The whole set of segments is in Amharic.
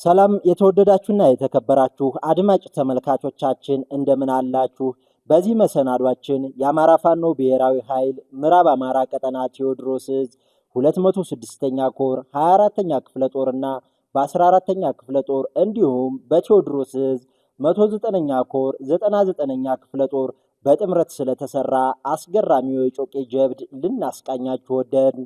ሰላም የተወደዳችሁና የተከበራችሁ አድማጭ ተመልካቾቻችን እንደምን አላችሁ? በዚህ መሰናዷችን የአማራ ፋኖ ብሔራዊ ኃይል ምዕራብ አማራ ቀጠና ቴዎድሮስ ዕዝ 206ኛ ኮር 24ኛ ክፍለ ጦርና በ14ኛ ክፍለ ጦር እንዲሁም በቴዎድሮስ ዕዝ 109ኛ ኮር 99ኛ ክፍለ ጦር በጥምረት ስለተሰራ አስገራሚው የጮቄ ጀብድ ልናስቃኛችሁ ወደድን።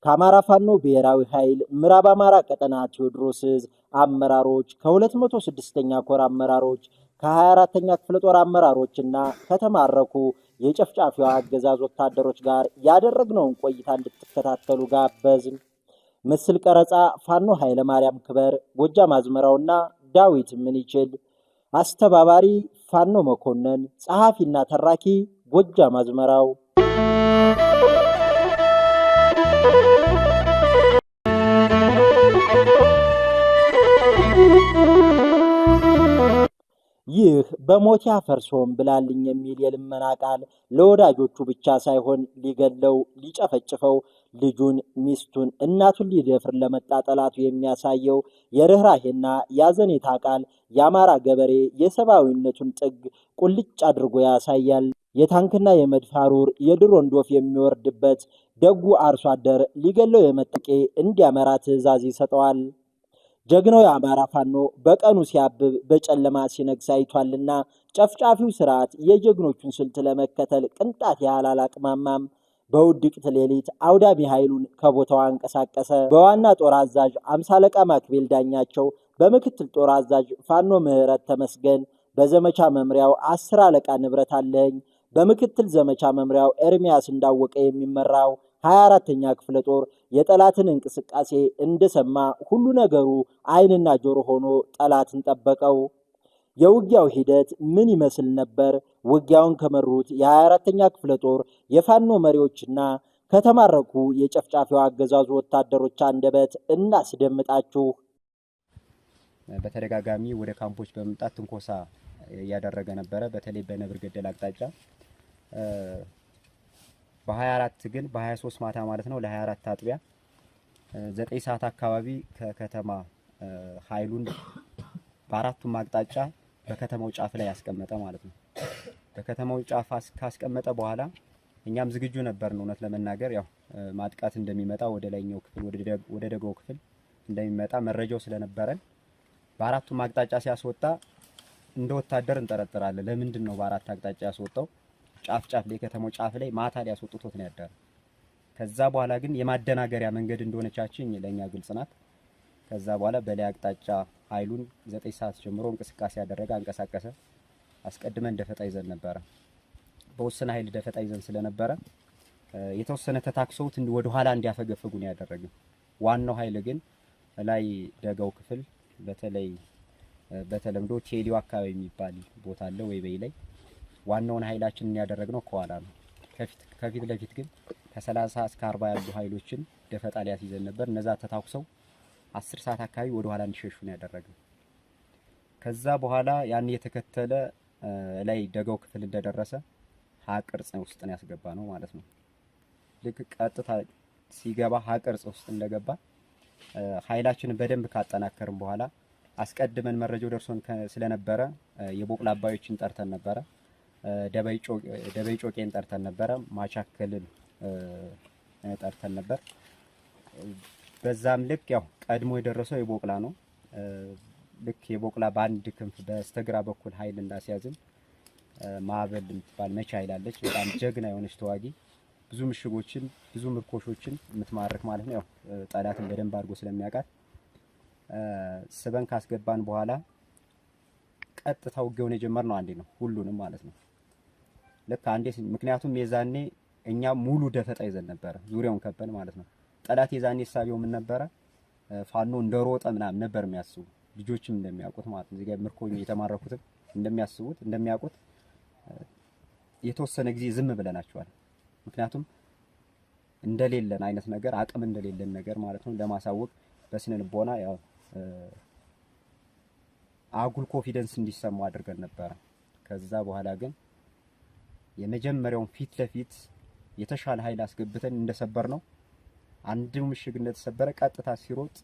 ከአማራ ፋኖ ብሔራዊ ኃይል ምዕራብ አማራ ቀጠና ቴዎድሮስ ዕዝ አመራሮች ከ206ኛ ኮር አመራሮች ከ24ኛ ክፍለ ጦር አመራሮችና ከተማረኩ የጨፍጫፊው አገዛዝ ወታደሮች ጋር ያደረግነውን ቆይታ እንድትከታተሉ ጋበዝን። ምስል ቀረጻ ፋኖ ኃይለ ማርያም ክበር፣ ጎጃም አዝመራውና ዳዊት ምንይችል፣ አስተባባሪ ፋኖ መኮንን፣ ጸሐፊና ተራኪ ጎጃም አዝመራው። ይህ በሞት ያፈርሶም ብላልኝ የሚል የልመና ቃል ለወዳጆቹ ብቻ ሳይሆን ሊገለው፣ ሊጨፈጭፈው፣ ልጁን፣ ሚስቱን፣ እናቱን ሊደፍር ለመጣ ጠላቱ የሚያሳየው የርኅራሄና ያዘኔታ ቃል የአማራ ገበሬ የሰብአዊነቱን ጥግ ቁልጭ አድርጎ ያሳያል። የታንክና የመድፍ ሐሩር የድሮን ዶፍ የሚወርድበት ደጉ አርሶ አደር ሊገለው የመጠቄ እንዲያመራ ትዕዛዝ ይሰጠዋል። ጀግናው የአማራ ፋኖ በቀኑ ሲያብብ በጨለማ ሲነግስ አይቷልና ጨፍጫፊው ስርዓት የጀግኖቹን ስልት ለመከተል ቅንጣት ያህል አላቅማማም። በውድቅት ሌሊት አውዳሚ ኃይሉን ከቦታው አንቀሳቀሰ። በዋና ጦር አዛዥ 50 አለቃ ማክቤል ዳኛቸው፣ በምክትል ጦር አዛዥ ፋኖ ምህረት ተመስገን፣ በዘመቻ መምሪያው 10 አለቃ ንብረት አለኝ፣ በምክትል ዘመቻ መምሪያው ኤርሚያስ እንዳወቀ የሚመራው 24ኛ ክፍለ ጦር የጠላትን እንቅስቃሴ እንደሰማ ሁሉ ነገሩ ዓይንና ጆሮ ሆኖ ጠላትን ጠበቀው። የውጊያው ሂደት ምን ይመስል ነበር? ውጊያውን ከመሩት የ24ኛ ክፍለ ጦር የፋኖ መሪዎችና ከተማረኩ የጨፍጫፊው አገዛዙ ወታደሮች አንደበት እናስደምጣችሁ። በተደጋጋሚ ወደ ካምፖች በመምጣት ትንኮሳ እያደረገ ነበረ። በተለይ በነብር ገደል አቅጣጫ በ24 ግን በ23 ማታ ማለት ነው ለ24 አጥቢያ 9 ሰዓት አካባቢ ከከተማ ኃይሉን በአራቱም አቅጣጫ በከተማው ጫፍ ላይ ያስቀመጠ ማለት ነው። በከተማው ጫፍ ካስቀመጠ በኋላ እኛም ዝግጁ ነበርን። እውነት ለመናገር ያው ማጥቃት እንደሚመጣ ወደ ላይኛው ክፍል ወደ ደጋው ክፍል እንደሚመጣ መረጃው ስለነበረን በአራቱም አቅጣጫ ሲያስወጣ እንደ ወታደር እንጠረጥራለን። ለምንድን ነው በአራት አቅጣጫ ያስወጣው? ጫፍ ላይ ከተማው ጫፍ ላይ ማታ ሊያስወጡት ነው ያደረ። ከዛ በኋላ ግን የማደናገሪያ መንገድ እንደሆነቻችን ለኛ ግልጽ ናት። ከዛ በኋላ በላይ አቅጣጫ ኃይሉን 9 ሰዓት ጀምሮ እንቅስቃሴ ያደረገ አንቀሳቀሰ። አስቀድመን ደፈጣ ይዘን ነበረ። በወሰነ ኃይል ደፈጣ ይዘን ስለነበረ የተወሰነ ተታክሰውት ወደ ኋላ እንዲያፈገፍጉ ነው ያደረገው። ዋናው ኃይል ግን ላይ ደጋው ክፍል በተለይ በተለምዶ ቴሊው አካባቢ የሚባል ቦታ አለ ወይ በይ ላይ ዋናውን ኃይላችንን ያደረግነው ከኋላ ነው። ከፊት ለፊት ግን ከ30 እስከ 40 ያሉ ኃይሎችን ደፈጣ ሊያስይዘን ነበር። እነዛ ተታኩሰው 10 ሰዓት አካባቢ ወደ ኋላ እንዲሸሹ ነው ያደረግነው። ከዛ በኋላ ያን የተከተለ ላይ ደጋው ክፍል እንደደረሰ ሀቅርጽ ውስጥ ነው ያስገባ ነው ማለት ነው። ልክ ቀጥታ ሲገባ ሀቅርጽ ውስጥ እንደገባ ኃይላችንን በደንብ ካጠናከርን በኋላ አስቀድመን መረጃው ደርሶን ስለነበረ የቦቅላ አባዮችን ጠርተን ነበረ። ደበይ ጮቄን ጠርተን ነበረ። ማቻከልን ጠርተን ነበር። በዛም ልክ ያው ቀድሞ የደረሰው የቦቅላ ነው። ልክ የቦቅላ በአንድ ክንፍ በስተግራ በኩል ኃይል እንዳስያዝን ማዕበል የምትባል መቻ ኃይላለች። በጣም ጀግና የሆነች ተዋጊ ብዙ ምሽጎችን ብዙ ምርኮሾችን የምትማርክ ማለት ነው። ያው ጠላትን በደንብ አድርጎ ስለሚያውቃት ስበን ካስገባን በኋላ ቀጥታ ውጊያውን የጀመርነው አንዴ ነው፣ ሁሉንም ማለት ነው። ልክ አንዴ ምክንያቱም የዛኔ እኛ ሙሉ ደፈጣ ይዘን ነበረ፣ ዙሪያውን ከበን ማለት ነው። ጠላት የዛኔ ሳቢው ምን ነበረ? ፋኖ እንደሮጠ ምናምን ነበር የሚያስቡ ልጆችም እንደሚያውቁት ማለት ነው። እዚህ ጋር ምርኮኝ የተማረኩትም እንደሚያውቁት የተወሰነ ጊዜ ዝም ብለናቸዋል። ምክንያቱም እንደሌለን አይነት ነገር አቅም እንደሌለን ነገር ማለት ነው ለማሳወቅ በስነ ልቦና ያው አጉል ኮንፊደንስ እንዲሰማው አድርገን ነበር። ከዛ በኋላ ግን የመጀመሪያውን ፊት ለፊት የተሻለ ኃይል አስገብተን እንደሰበር ነው አንዱ ምሽግ እንደተሰበረ ቀጥታ ሲሮጥ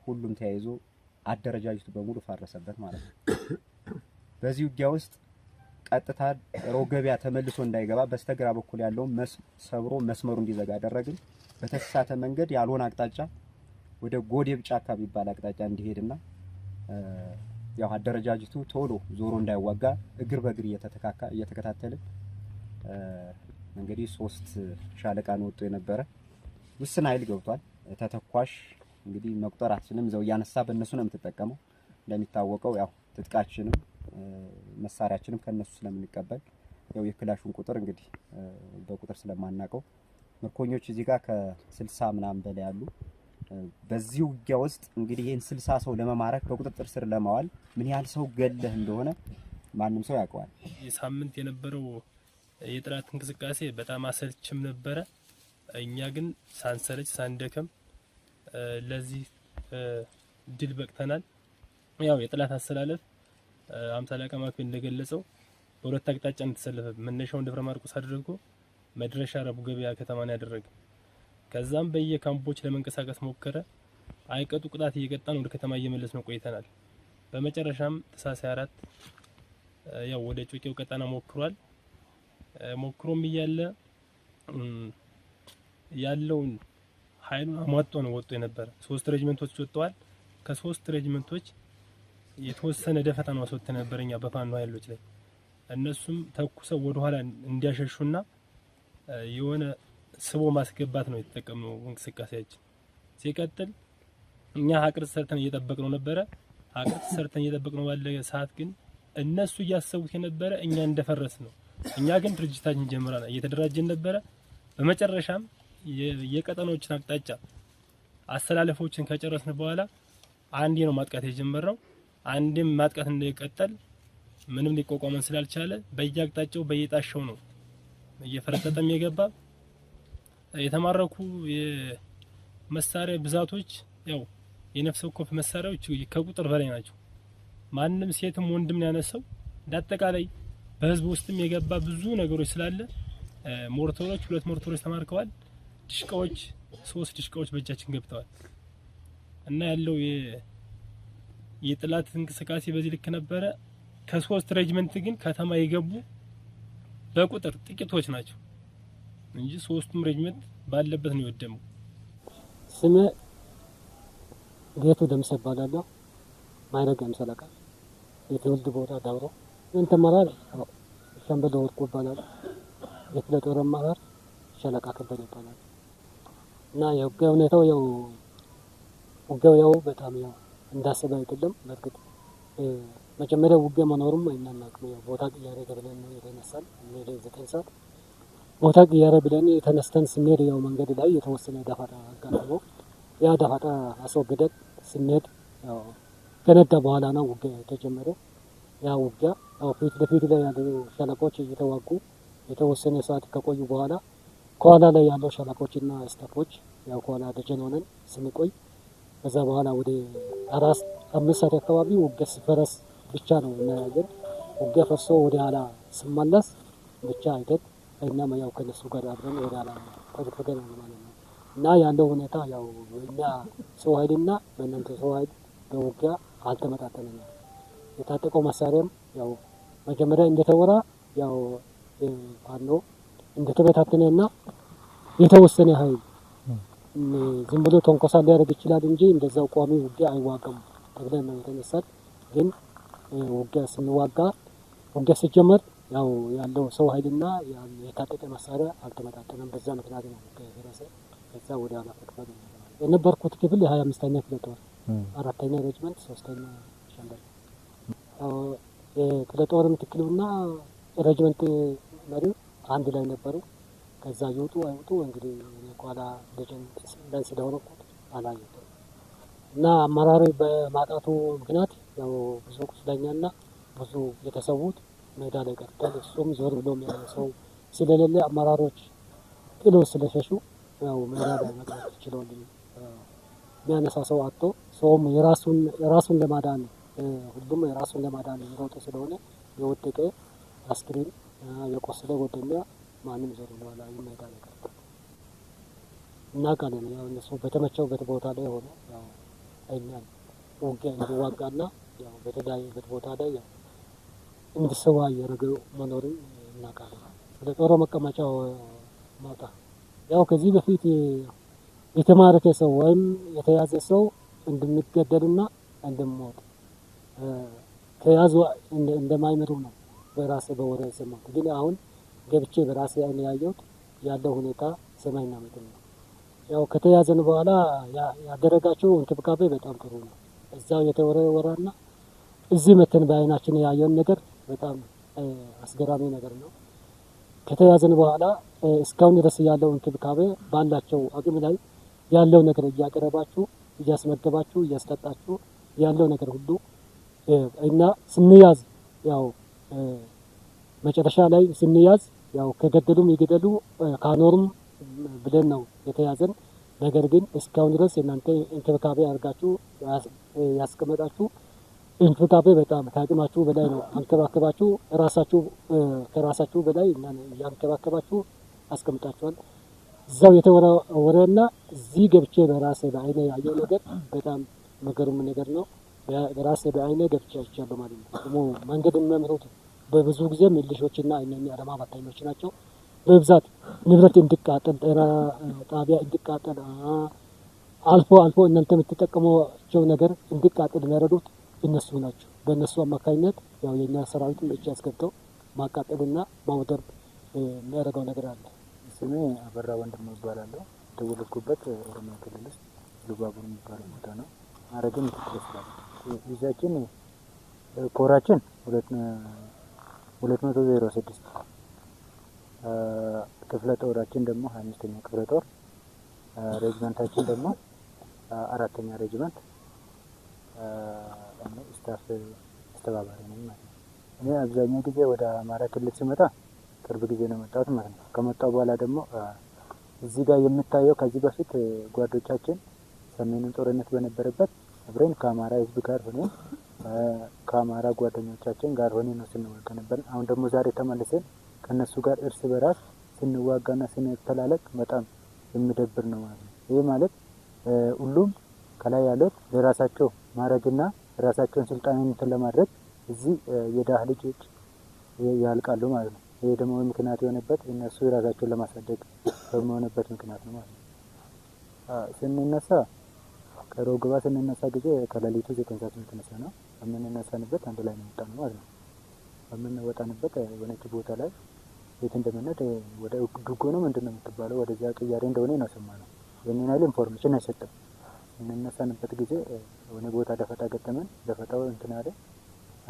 ሁሉም ተያይዞ አደረጃጀቱ በሙሉ ፈረሰበት ማለት ነው። በዚህ ውጊያ ውስጥ ቀጥታ ሮገቢያ ተመልሶ እንዳይገባ በስተግራ በኩል ያለውን ሰብሮ መስመሩ እንዲዘጋ አደረግን። በተሳሳተ መንገድ ያልሆነ አቅጣጫ ወደ ጎዴብ ጫካ ቢባል አቅጣጫ እንዲሄድና ያው አደረጃጀቱ ቶሎ ዞሮ እንዳይዋጋ እግር በእግር እየተከታተልን እንግዲህ 3 ሻለቃ ነው ወጥቶ የነበረ። ውስን ኃይል ገብቷል። ተተኳሽ እንግዲህ መቁጠራችንም ዘው ያነሳ በእነሱ ነው የምትጠቀመው። እንደሚታወቀው ያው ትጥቃችንም መሳሪያችንም ከነሱ ስለምንቀበል ያው የክላሹን ቁጥር እንግዲህ በቁጥር ስለማናቀው ምርኮኞች እዚህ ጋር ከ60 ምናምን በላይ ያሉ። በዚህ ውጊያ ውስጥ እንግዲህ ይሄን 60 ሰው ለመማረክ በቁጥጥር ስር ለማዋል ምን ያህል ሰው ገለህ እንደሆነ ማንም ሰው ያውቀዋል። የሳምንት የነበረው የጥላት እንቅስቃሴ በጣም አሰልችም ነበረ። እኛ ግን ሳንሰለች ሳንደከም ለዚህ ድል በቅተናል። ያው የጥላት አሰላለፍ 50 አለቃ ማክቤ እንደገለጸው በሁለት አቅጣጫ እንተሰለፈ። መነሻውን ደብረ ማርቆስ አድርጎ መድረሻ ረቡ ገበያ ከተማን ያደረገ። ከዛም በየካምፖች ለመንቀሳቀስ ሞከረ። አይቀጡ ቅጣት እየቀጣን ወደ ከተማ እየመለስ ነው ቆይተናል። በመጨረሻም ተሳሳይ 4 ያው ወደ ጮቄው ቀጣና ሞክሯል። ሞክሮም እያለ ያለውን ኃይሉን አሟጦ ነው ወጥቶ የነበረ። 3 ሬጅመንቶች ወጥተዋል። ከ3 ሬጅመንቶች የተወሰነ ደፈታ ነው አስወጥተን ነበርኛ በፋኖ ኃይሎች ላይ። እነሱም ተኩሰው ወደ ኋላ እንዲያሸሹና የሆነ ስቦ ማስገባት ነው የተጠቀመው እንቅስቃሴያችን። ሲቀጥል እኛ ሀቅርት ሰርተን እየጠበቅነው ነበረ። ሀቅርት ሰርተን እየጠበቅነው ባለ ሰዓት ግን እነሱ እያሰቡት የነበረ እኛ እንደፈረስ ነው። እኛ ግን ድርጅታችን ጀምረናል፣ እየተደራጀን ነበረ። በመጨረሻም የቀጠናዎችን አቅጣጫ አሰላለፎችን ከጨረስን በኋላ አንዴ ነው ማጥቃት የጀመረው። አንዴም ማጥቃት እንደቀጠል ምንም ሊቋቋመን ስላልቻለ በየአቅጣጫው በየጣሻው ነው እየፈረጠጠም የገባ። የተማረኩ የመሳሪያ ብዛቶች ያው የነፍስ ወከፍ መሳሪያዎች ከቁጥር በላይ ናቸው። ማንም ሴትም ወንድም ያነሳው እንዳጠቃላይ በህዝብ ውስጥም የገባ ብዙ ነገሮች ስላለ ሞርተሮች 2 ሞርተሮች ተማርከዋል። ድሽቃዎች 3 ድሽቃዎች በእጃችን ገብተዋል። እና ያለው የጥላት እንቅስቃሴ በዚህ ልክ ነበረ። ከ3 ሬጅመንት ግን ከተማ የገቡ በቁጥር ጥቂቶች ናቸው እንጂ 3ቱም ሬጅመንት ባለበት ነው የወደመው። ስሜ ጌቱ ደምስ ይባላለሁ። ማይረግ አምሳለቃ የትውልድ ቦታ ዳውሮ እንተ ማራር ሻምበል ወርቁ ይባላል። የክፍለ ጦር አመራር ሻለቃ ከበደ ይባላል። እና የውጊያው ሁኔታው ያው በጣም ያው እንዳሰበ አይደለም። በርግጥ መጀመሪያ ውጊያ መኖሩም አይናናቅም። ያው ቦታ ቅያሬ ብለን ነው የተነሳን። ወደ 9 ሰዓት ቦታ ቅያሬ ብለን የተነስተን ስንሄድ ያው መንገድ ላይ የተወሰነ ዳፋታ አጋጥሞ ያ ዳፋታ አስወግደን ስንሄድ ያው ከነዳ በኋላ ነው ውጊያ የተጀመረው። ያ ውጊያ ያው ፊት ለፊት ላይ ያሉ ሻለቆች እየተዋጉ የተወሰነ ሰዓት ከቆዩ በኋላ ከኋላ ላይ ያለው ሻለቆችና ስታፎች ያው ከኋላ ደጀን ሆነን ስንቆይ ከዛ በኋላ ወደ 4-5 ሰዓት አካባቢ ውጊያ ሲፈረስ ብቻ ነው እናያለን። ውጊያ ፈርሶ ወደ ኋላ ስመለስ ብቻ አይደል እና ያው ከነሱ ጋር አብረን ወደ ኋላ ተፈገገን ማለት ነው። እና ያለው ሁኔታ ያው እኛ ሰው ኃይልና በእናንተ ሰው ኃይል በውጊያ አልተመጣጠነም። የታጠቀው መሳሪያም ያው መጀመሪያ እንደተወራ ያው ፋኖ እንደተበታተነና የተወሰነ ኃይል ዝም ብሎ ተንኮሳ ሊያደርግ ይችላል እንጂ እንደዛው ቋሚ ውጊያ አይዋጋም ተብለን ነው የተነሳን። ግን ውጊያ ሲጀመር ያው ያለው ሰው ኃይልና የታጠቀ መሳሪያ አልተመጣጠነም። በዛ ምክንያት ነው ከፈረሰ። ከዛ ወደ አላፈቅፈል የነበርኩት ክፍል የ25ኛ ክፍለ ጦር 4ኛ ሬጅመንት 3ኛ ሻምበል የክፍለ ጦር ምክትሉና ሬጅመንት መሪው አንድ ላይ ነበሩ። ከዛ ይወጡ አይወጡ እንግዲህ የኳላ ደጀን ላይ ስለሆነኩት አላየሁትም። እና አመራሩ በማጣቱ ምክንያት ያው ብዙ ቁስለኛና ብዙ የተሰዉት ሜዳ ላይ ቀርቷል። እሱም ዞር ብሎ የሚያነሳው ስለሌለ አመራሮች ጥሎ ስለሸሹ ያው ሜዳ ላይ መቅረት ችሏል። የሚያነሳ ሰው አጥቶ ሰውም የራሱን ለማዳን ሁሉም የራሱን ለማዳን ይሮጥ ስለሆነ የወደቀ አስክሬን የቆሰለ ጓደኛ ማንም ዞር ብሎ ላይ ሜዳ ላይ ቀርቷል። እና ካለን ያው እነሱ በተመቸውበት ቦታ ላይ ሆነ ያው አይኛል ውጊያ እንዲዋጋና ያው በተለያየበት ቦታ ላይ ያው እንዲሰዋ እያደረገው መኖርን እናውቃለን። ወደ ጦር መቀመጫው ማውጣ ያው ከዚህ በፊት የተማረከ ሰው ወይም የተያዘ ሰው እንደሚገደልና እንደሚሞት ከያዙ እንደማይምሩ ነው በራሴ በወሬ የሰማሁት። ግን አሁን ገብቼ በራሴ አይን ያየሁት ያለው ሁኔታ ሰማይና ምድር ነው። ያው ከተያዘን በኋላ ያደረጋቸው እንክብካቤ በጣም ጥሩ ነው። እዛው የተወረወረና እዚህ መተን በአይናችን ያየውን ነገር በጣም አስገራሚ ነገር ነው። ከተያዘን በኋላ እስካሁን ድረስ ያለው እንክብካቤ ባላቸው አቅም ላይ ያለው ነገር እያቀረባችሁ እያስመገባችሁ እያስጠጣችሁ ያለው ነገር ሁሉ እና ስንያዝ ያው መጨረሻ ላይ ስንያዝ ያው ከገደሉም ይገደሉ ካኖሩም ብለን ነው የተያዘን። ነገር ግን እስካሁን ድረስ እናንተ እንክብካቤ አድርጋችሁ ያስቀመጣችሁ እንክብካቤ በጣም ከአቅማችሁ በላይ ነው። አንከባከባችሁ ራሳችሁ ከራሳችሁ በላይ ያንከባከባችሁ አስቀምጣችኋል። እዛው የተወረወረና እዚህ ገብቼ በራሴ በአይኔ ያየው ነገር በጣም መገርም ነገር ነው። በራሴ በአይኔ ገብቼ አይቻለሁ ማለት ነው። ደግሞ መንገድ የሚመሩት በብዙ ጊዜ ሚሊሾችና እነኚህ አድማ በታኞች ናቸው። በብዛት ንብረት እንዲቃጠል፣ ጤና ጣቢያ እንዲቃጠል፣ አልፎ እናንተ የምትጠቀሟቸው ነገር እንዲቃጠል የሚያደርጉት እነሱ ናቸው። በእነሱ አማካኝነት ያው የእኛ ሰራዊትም እጅ አስገብተው ማቃጠልና ማውደር የሚያደርገው ነገር አለ። ስሜ አበራ ወንድሙ እባላለሁ። የተወለድኩበት ኦሮሚያ ክልል ውስጥ ሉባቡር የሚባለው ቦታ ነው። ማዕረግም ምክትል ስላለ ይዛችን ኮራችን 206 ክፍለ ጦራችን ደግሞ 25ኛ ክፍለ ጦር ሬጅመንታችን ደግሞ 4ኛ ሬጅመንት ስታፍ አስተባባሪ ነኝ ማለት ነው። እኔ አብዛኛው ጊዜ ወደ አማራ ክልል ሲመጣ ቅርብ ጊዜ ነው የመጣሁት ማለት ነው። ከመጣሁ በኋላ ደግሞ እዚህ ጋር የምታየው ከዚህ በፊት ጓዶቻችን ሰሜኑን ጦርነት በነበረበት አብረን ከአማራ ሕዝብ ጋር ሆነን ከአማራ ጓደኞቻችን ጋር ሆነን ነው ስንዋጋ ነበር። አሁን ደግሞ ዛሬ ተመልሰን ከነሱ ጋር እርስ በራስ ስንዋጋና ስንተላለቅ በጣም የሚደብር ነው ማለት ነው። ይሄ ማለት ሁሉም ከላይ ያሉት ለራሳቸው ማረግና ራሳቸውን ስልጣን እንትን ለማድረግ እዚህ የዳህ ልጆች ያልቃሉ ማለት ነው። ይሄ ደግሞ ምክንያት የሆነበት እነሱ ራሳቸውን ለማሳደግ በመሆነበት ምክንያት ነው ማለት ነው። ስንነሳ ከሮግባ ስንነሳ ጊዜ ከሌሊቱ 9 ሰዓት የተነሳ ነው። በምንነሳንበት አንድ ላይ ነው የወጣነው ማለት ነው። በምንወጣንበት የሆነች ቦታ ላይ የት እንደምንሄድ ወደ ዱጎ ነው ምንድነው የምትባለው ወደዚያ ቅያሬ እንደሆነ ነው የሰማነው። የኔን አይል ኢንፎርሜሽን አይሰጥም። ስንነሳንበት ጊዜ የሆነ ቦታ ደፈጣ ገጠመን። ደፈጣው እንትን አለ።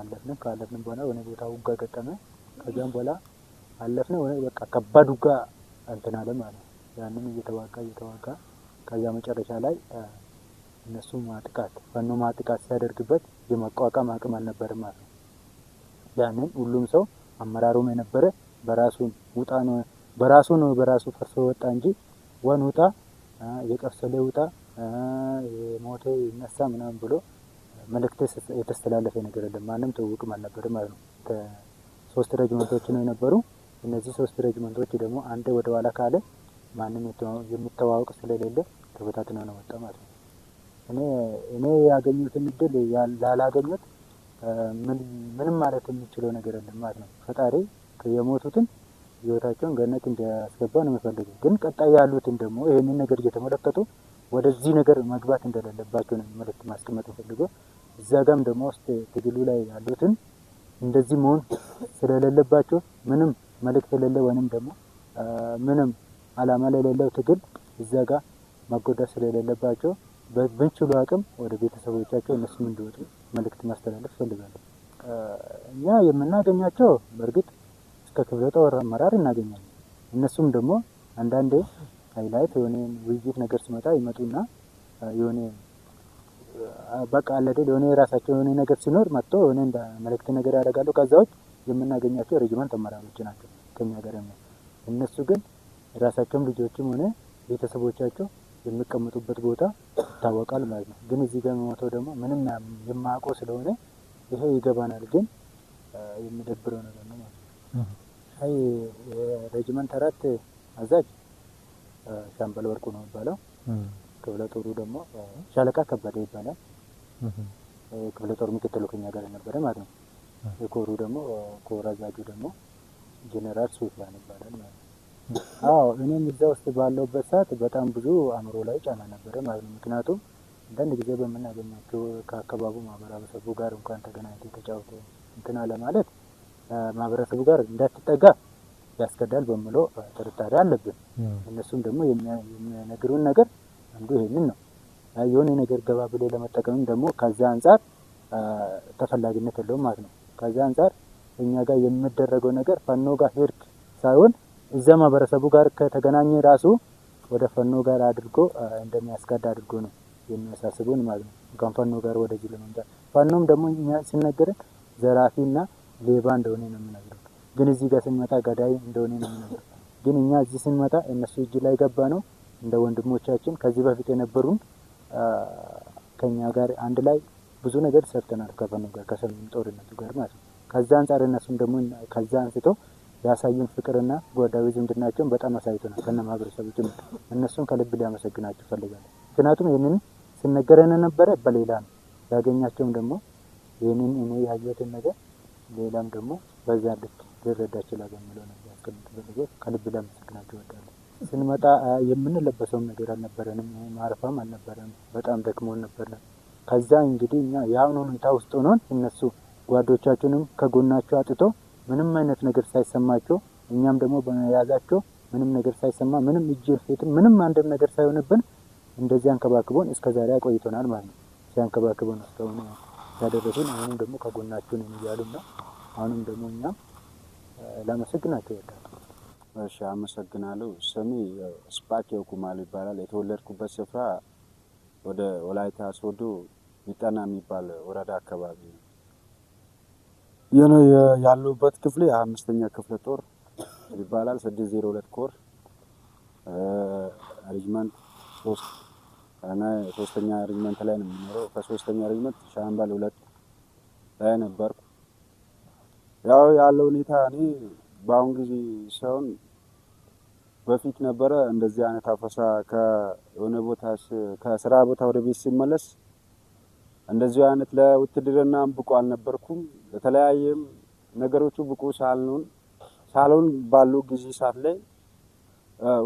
አለፍን። ካለፍን በኋላ የሆነ ቦታ ውጋ ገጠመ። ከዛም በኋላ አለፍን። በቃ ከባድ ውጋ እንትን አለ ማለት ነው። ያንን እየተዋጋ ከዛ መጨረሻ ላይ እነሱ ማጥቃት ፈኖ ማጥቃት ሲያደርግበት የመቋቋም አቅም አልነበረም ማለት ነው። ያንን ሁሉም ሰው አመራሩም የነበረ በራሱ ውጣ ነው በራሱ ፈርሶ ወጣ እንጂ ወን ውጣ የቆሰለ ውጣ የሞተ ይነሳ ምናምን ብሎ መልእክት የተስተላለፈ ነገር የለም። ማንም ተውቅም አልነበረም ማለት ነው። ከ3 ሬጅመንቶች ነው የነበሩ። እነዚህ 3 ሬጅመንቶች ደግሞ አንድ ወደ ኋላ ካለ ማንም የሚተዋወቅ ስለሌለ ተበታትነው ነው ወጣ ማለት ነው። እኔ ያገኙትን እድል ላላገኙት ምንም ማለት የሚችለው ነገር የለም ማለት ነው። ፈጣሪ የሞቱትን ህይወታቸውን ገነት እንዲያስገባ ነው የሚፈልገው። ግን ቀጣይ ያሉትን ደግሞ ይሄንን ነገር እየተመለከቱ ወደዚህ ነገር መግባት እንደሌለባቸው ነው መልእክት ማስቀመጥ ፈልገው። እዛ ጋም ደግሞ ውስጥ ትግሉ ላይ ያሉትን እንደዚህ መሆን ስለሌለባቸው ምንም መልእክት የሌለ ወይንም ደግሞ ምንም አላማ ለሌለው ትግል እዛ ጋር መጎዳት ስለሌለባቸው በብንችሉ አቅም ወደ ቤተሰቦቻቸው እነሱም እንዲወጡ መልእክት ማስተላለፍ ፈልጋለሁ። እኛ የምናገኛቸው በእርግጥ እስከ ክፍለ ጦር አመራር እናገኛለን። እነሱም ደግሞ አንዳንዴ ሃይላይት የሆነ ውይይት ነገር ሲመጣ ይመጡና የሆነ በቃ አለደ የሆነ የራሳቸው የሆነ ነገር ሲኖር መጥቶ የሆነ እንደ መልእክት ነገር ያደርጋሉ። ከዛዎች የምናገኛቸው ሬጅመንት አመራሮች ናቸው ከኛ ጋር ነው። እነሱ ግን ራሳቸውም ልጆችም ሆነ ቤተሰቦቻቸው የሚቀመጡበት ቦታ ይታወቃል ማለት ነው። ግን እዚህ ጋር የሚሞተው ደግሞ ምንም የማያውቀው ስለሆነ ይሄ ይገባናል። ግን የሚደብረው ነገር ነው ማለት ነው። አይ ሬጅመንት 4 አዛዥ ሻምበል ወርቁ ነው የሚባለው። ክፍለ ጦሩ ደግሞ ሻለቃ ከበደ ይባላል። ክፍለ ጦር ምክትሉ ከኛ ጋር የነበረ ማለት ነው። የኮሩ ደግሞ ኮር አዛዡ ደግሞ ጄኔራል ሱፊያን ይባላል ማለት ነው። አዎ እኔም እዛ ውስጥ ባለውበት ሰዓት በጣም ብዙ አእምሮ ላይ ጫና ነበረ ማለት ነው። ምክንያቱም አንዳንድ ጊዜ በምናገኛቸው ከአካባቢው ማህበረሰቡ ጋር እንኳን ተገናኝቶ ተጫውቶ እንትና ለማለት ማህበረሰቡ ጋር እንዳትጠጋ ያስገዳል በሚለው ጥርጣሬ አለብን። እነሱም ደግሞ የሚነግሩን ነገር አንዱ ይሄንን ነው። የሆነ ነገር ገባ ብሎ ለመጠቀምም ደግሞ ከዛ አንፃር ተፈላጊነት የለውም ማለት ነው። ከዛ አንፃር እኛ ጋር የሚደረገው ነገር ፋኖ ጋር ሄድክ ሳይሆን እዛ ማህበረሰቡ ጋር ከተገናኘ ራሱ ወደ ፋኖ ጋር አድርጎ እንደሚያስገድ አድርጎ ነው የሚያሳስቡን ማለት ነው። እንኳን ፋኖ ጋር ወደዚህ ለመምጣት ፋኖም ደግሞ እኛ ሲነገረን ዘራፊና ሌባ እንደሆነ ነው የምነግረው። ግን እዚህ ጋር ስንመጣ ገዳይ እንደሆነ ነው የምነግረው። ግን እኛ እዚህ ስንመጣ እነሱ እጅ ላይ ገባ ነው እንደ ወንድሞቻችን ከዚህ በፊት የነበሩን ከኛ ጋር አንድ ላይ ብዙ ነገር ሰርተናል ከፋኖ ጋር ከሰሜን ጦርነቱ ጋር ማለት ነው። ከዛ አንፃር እነሱም ደግሞ ከዛ አንስቶ ያሳዩን ፍቅርና ጓዳዊ ዝምድናቸውን በጣም አሳይቶናል ከነ ማህበረሰቡ ጭምር። እነሱን ከልብ ሊያመሰግናቸው እፈልጋለሁ። ምክንያቱም ይህንን ሲነገረን ነበረ በሌላ ነው ያገኛቸውም ደግሞ ይህንን እኔ ያየሁትን ነገር ሌላም ደግሞ በዛ ልክ ሊረዳ ይችላል በሚለው ነው ያስቀምጥ ፈልገው ከልብ ሊያመሰግናቸው እወዳለሁ። ስንመጣ የምንለበሰውም ነገር አልነበረንም፣ ማረፋም አልነበረንም። በጣም ደክሞን ነበር። ከዛ እንግዲህ እኛ የአሁኑ ሁኔታ ውስጥ ሆነን እነሱ ጓዶቻችንም ከጎናቸው አጥቶ ምንም አይነት ነገር ሳይሰማቸው እኛም ደግሞ በመያዛቸው ምንም ነገር ሳይሰማ ምንም እጅ ፊትም ምንም አንድም ነገር ሳይሆንብን እንደዚህ አንከባክቦን እስከዛሬ አቆይቶናል ማለት ነው። ሲያንከባክቦን እስካሁን ያደረሱን አሁንም ደግሞ ከጎናቸው ነው እያሉና አሁንም ደግሞ እኛም ላመሰግናቸው እወዳለሁ። እሺ አመሰግናለሁ። ስሜ ስፓኬው ኩማል ይባላል። የተወለድኩበት ስፍራ ወደ ወላይታ ሶዶ ሚጠና የሚባል ወረዳ አካባቢ ነው። ያለሁበት ክፍሌ 25ኛ ክፍለ ጦር ይባላል። 602 ኮር ሬጅመንት 3 እና 3ኛ ሬጅመንት ላይ ነው የምኖረው። ከ3ኛ ሬጅመንት ሻምበል 2 ላይ ነበርኩ። ያው ያለው ሁኔታ እኔ በአሁን ጊዜ ሳይሆን በፊት ነበረ እንደዚህ አይነት አፈሳ ከሆነ ቦታ ከስራ ቦታ ወደ ቤት ሲመለስ እንደዚህ አይነት ለውትድርና ብቁ አልነበርኩም። ለተለያየም ነገሮቹ ብቁ ሳልሆን ባሉ ጊዜ ሰዓት ላይ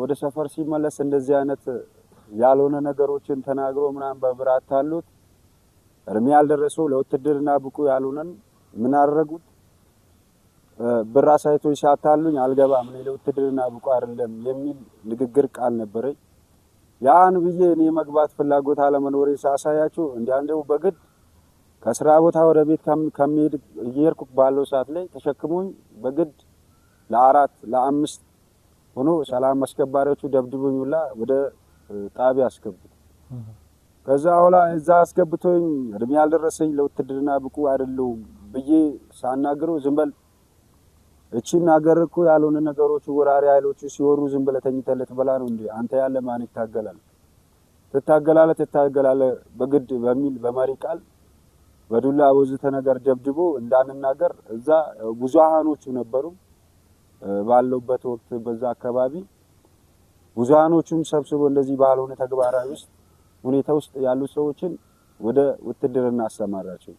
ወደ ሰፈር ሲመለስ እንደዚህ አይነት ያልሆነ ነገሮችን ተናግሮ ምናምን በብራት አሉት እርሜ ያልደረሰው ለውትድርና ብቁ ያልሆነን ምን አደረጉት? ብር አሳይቶኝ ሲያታሉኝ አልገባም እኔ ለውትድርና ብቁ አይደለም የሚል ንግግር ቃል ነበረኝ። ያን ብዬ እኔ መግባት ፍላጎት አለመኖሬ ሳሳያቸው እንዲያንደው በግድ ከስራ ቦታ ወደ ቤት ከመሄድ እየሄድኩ ባለው ሰዓት ላይ ተሸክሞኝ በግድ ለ4 ለ5 ሆኖ ሰላም አስከባሪዎቹ ደብድቦኝላ ወደ ጣቢያ አስገቡት። ከዛ በኋላ እዛ አስገብቶኝ እድሜ ያልደረሰኝ ለውትድርና ብቁ አይደለሁም ብዬ ሳናግረው ዝም በል እቺን ሀገር እኮ ያልሆነ ነገሮች ወራሪ ኃይሎች ሲወሩ ዝም ብለህ ተኝተህ ልትበላ ነው እንዴ? አንተ ያለ ማን ይታገላል? ትታገላለህ በግድ በሚል በመሪ ቃል በዱላ ወዘተ ነገር ደብድቦ እንዳንናገር እዛ ብዙሃኖቹ ነበሩ ባለውበት ወቅት በዛ አካባቢ ብዙሃኖቹን ሰብስቦ እንደዚህ ባልሆነ ተግባራዊ ሁኔታ ውስጥ ያሉ ሰዎችን ወደ ውትድርና አሰማራቸው።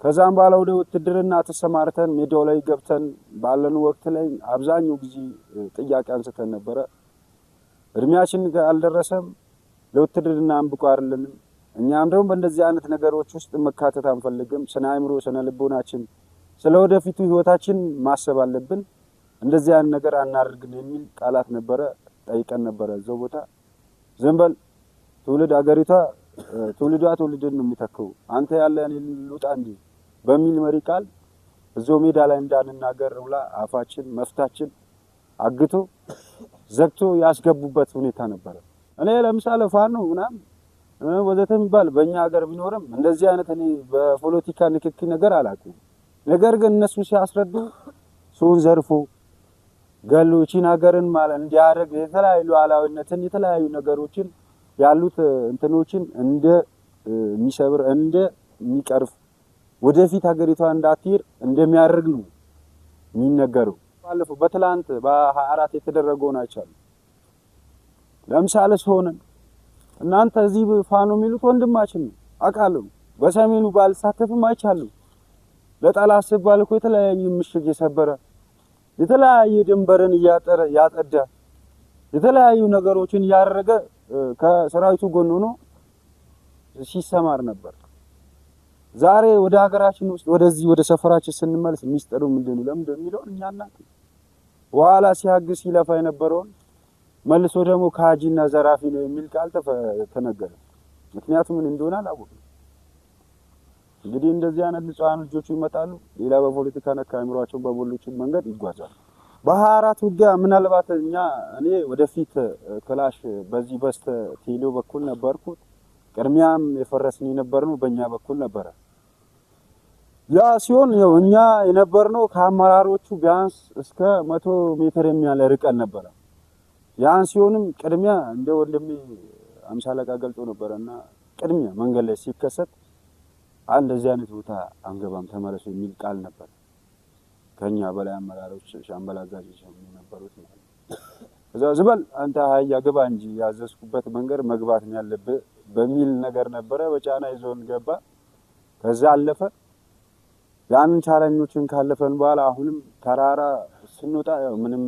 ከዛም በኋላ ወደ ውትድርና ተሰማርተን ሜዳው ላይ ገብተን ባለን ወቅት ላይ አብዛኛው ጊዜ ጥያቄ አንስተን ነበረ። እድሜያችን አልደረሰም፣ ለውትድርና ብቁ አይደለንም። እኛም ደግሞ በእንደዚህ አይነት ነገሮች ውስጥ መካተት አንፈልግም። ስነ አእምሮ ስነ ልቦናችን ስለወደፊቱ ህይወታችን ማሰብ አለብን። እንደዚህ አይነት ነገር አናደርግም የሚል ቃላት ነበረ ጠይቀን ነበረ። እዛው ቦታ ዝም በል ትውልድን ነው የሚተካው አንተ ያለ እኔ ልውጣ እንዴ በሚል መሪ ቃል እዛው ሜዳ ላይ እንዳንናገር ብላ አፋችን መፍታችን አግቶ ዘግቶ ያስገቡበት ሁኔታ ነበረ። እኔ ለምሳሌ ፋኖ ምናምን ወዘተ የሚባል በእኛ ሀገር ቢኖርም እንደዚህ አይነት እኔ በፖለቲካ ንክኪ ነገር አላውቅም። ነገር ግን እነሱ ሲያስረዱ ሰውን ዘርፎ ገሎ እቺን ሀገርን ማለት እንዲያደርግ የተለያዩ ሉዓላዊነትን የተለያዩ ነገሮችን ያሉት እንትኖችን እንደ የሚሰብር እንደ የሚቀርፍ ወደፊት ሀገሪቷ እንዳትሄድ እንደሚያደርግ ነው የሚነገረው። ባለፈው በትላንት በ24 የተደረገው ናቸው። ለምሳሌ ሆነን እናንተ እዚህ ፋኖ የሚሉት ወንድማችን ነው አውቃለሁ። በሰሜኑ ባልሳተፍም አይቻለሁ። ለጠላት ሲባል እኮ የተለያዩ ምሽግ የሰበረ የተለያየ ድንበርን እያጠረ ያጠዳ የተለያዩ ነገሮችን ያደረገ ከሰራዊቱ ጎን ሆኖ ሲሰማር ነበር። ዛሬ ወደ ሀገራችን ውስጥ ወደዚህ ወደ ሰፈራችን ስንመለስ ሚስጥሩ ምንድነው ለምንድነው የሚለው እኛና በኋላ ሲያግስ ሲለፋ የነበረውን መልሶ ደግሞ ካጂና ዘራፊ ነው የሚል ቃል ተነገረ። ምክንያቱም ምን እንደሆነ አላወቅም። እንግዲህ እንደዚህ አይነት ንጹሃን ልጆቹ ይመጣሉ፣ ሌላ በፖለቲካ ነክ አእምሯቸው በቦሎቹ መንገድ ይጓዛሉ። በ24 ውጊያ ምናልባት እኔ ወደፊት ክላሽ በዚህ በስተ ቴሌው በኩል ነበርኩት። ቅድሚያም የፈረስን የነበርነው በእኛ በኩል ነበረ። ያ ሲሆን ያው እኛ የነበርነው ከአመራሮቹ ቢያንስ እስከ 100 ሜትር የሚያለ ርቀን ነበረ። ያን ሲሆንም ቅድሚያ እንደ ወንድሜ 50 አለቃ ገልጾ ነበርና ቅድሚያ መንገድ ላይ ሲከሰት እንደዚህ አይነት ቦታ አንገባም ተመለሱ የሚል ቃል ነበር። ከኛ በላይ አመራሮች ሻምበል አዛዦች ነበሩት ማለት እዛ ዝበል አንተ አህያ ግባ እንጂ ያዘዝኩበት መንገድ መግባት ነው ያለብህ በሚል ነገር ነበረ። በጫና ይዞን ገባ። ከዛ አለፈ። ያን ቻለኞችን ካለፈን በኋላ አሁንም ተራራ ስንወጣ ምንም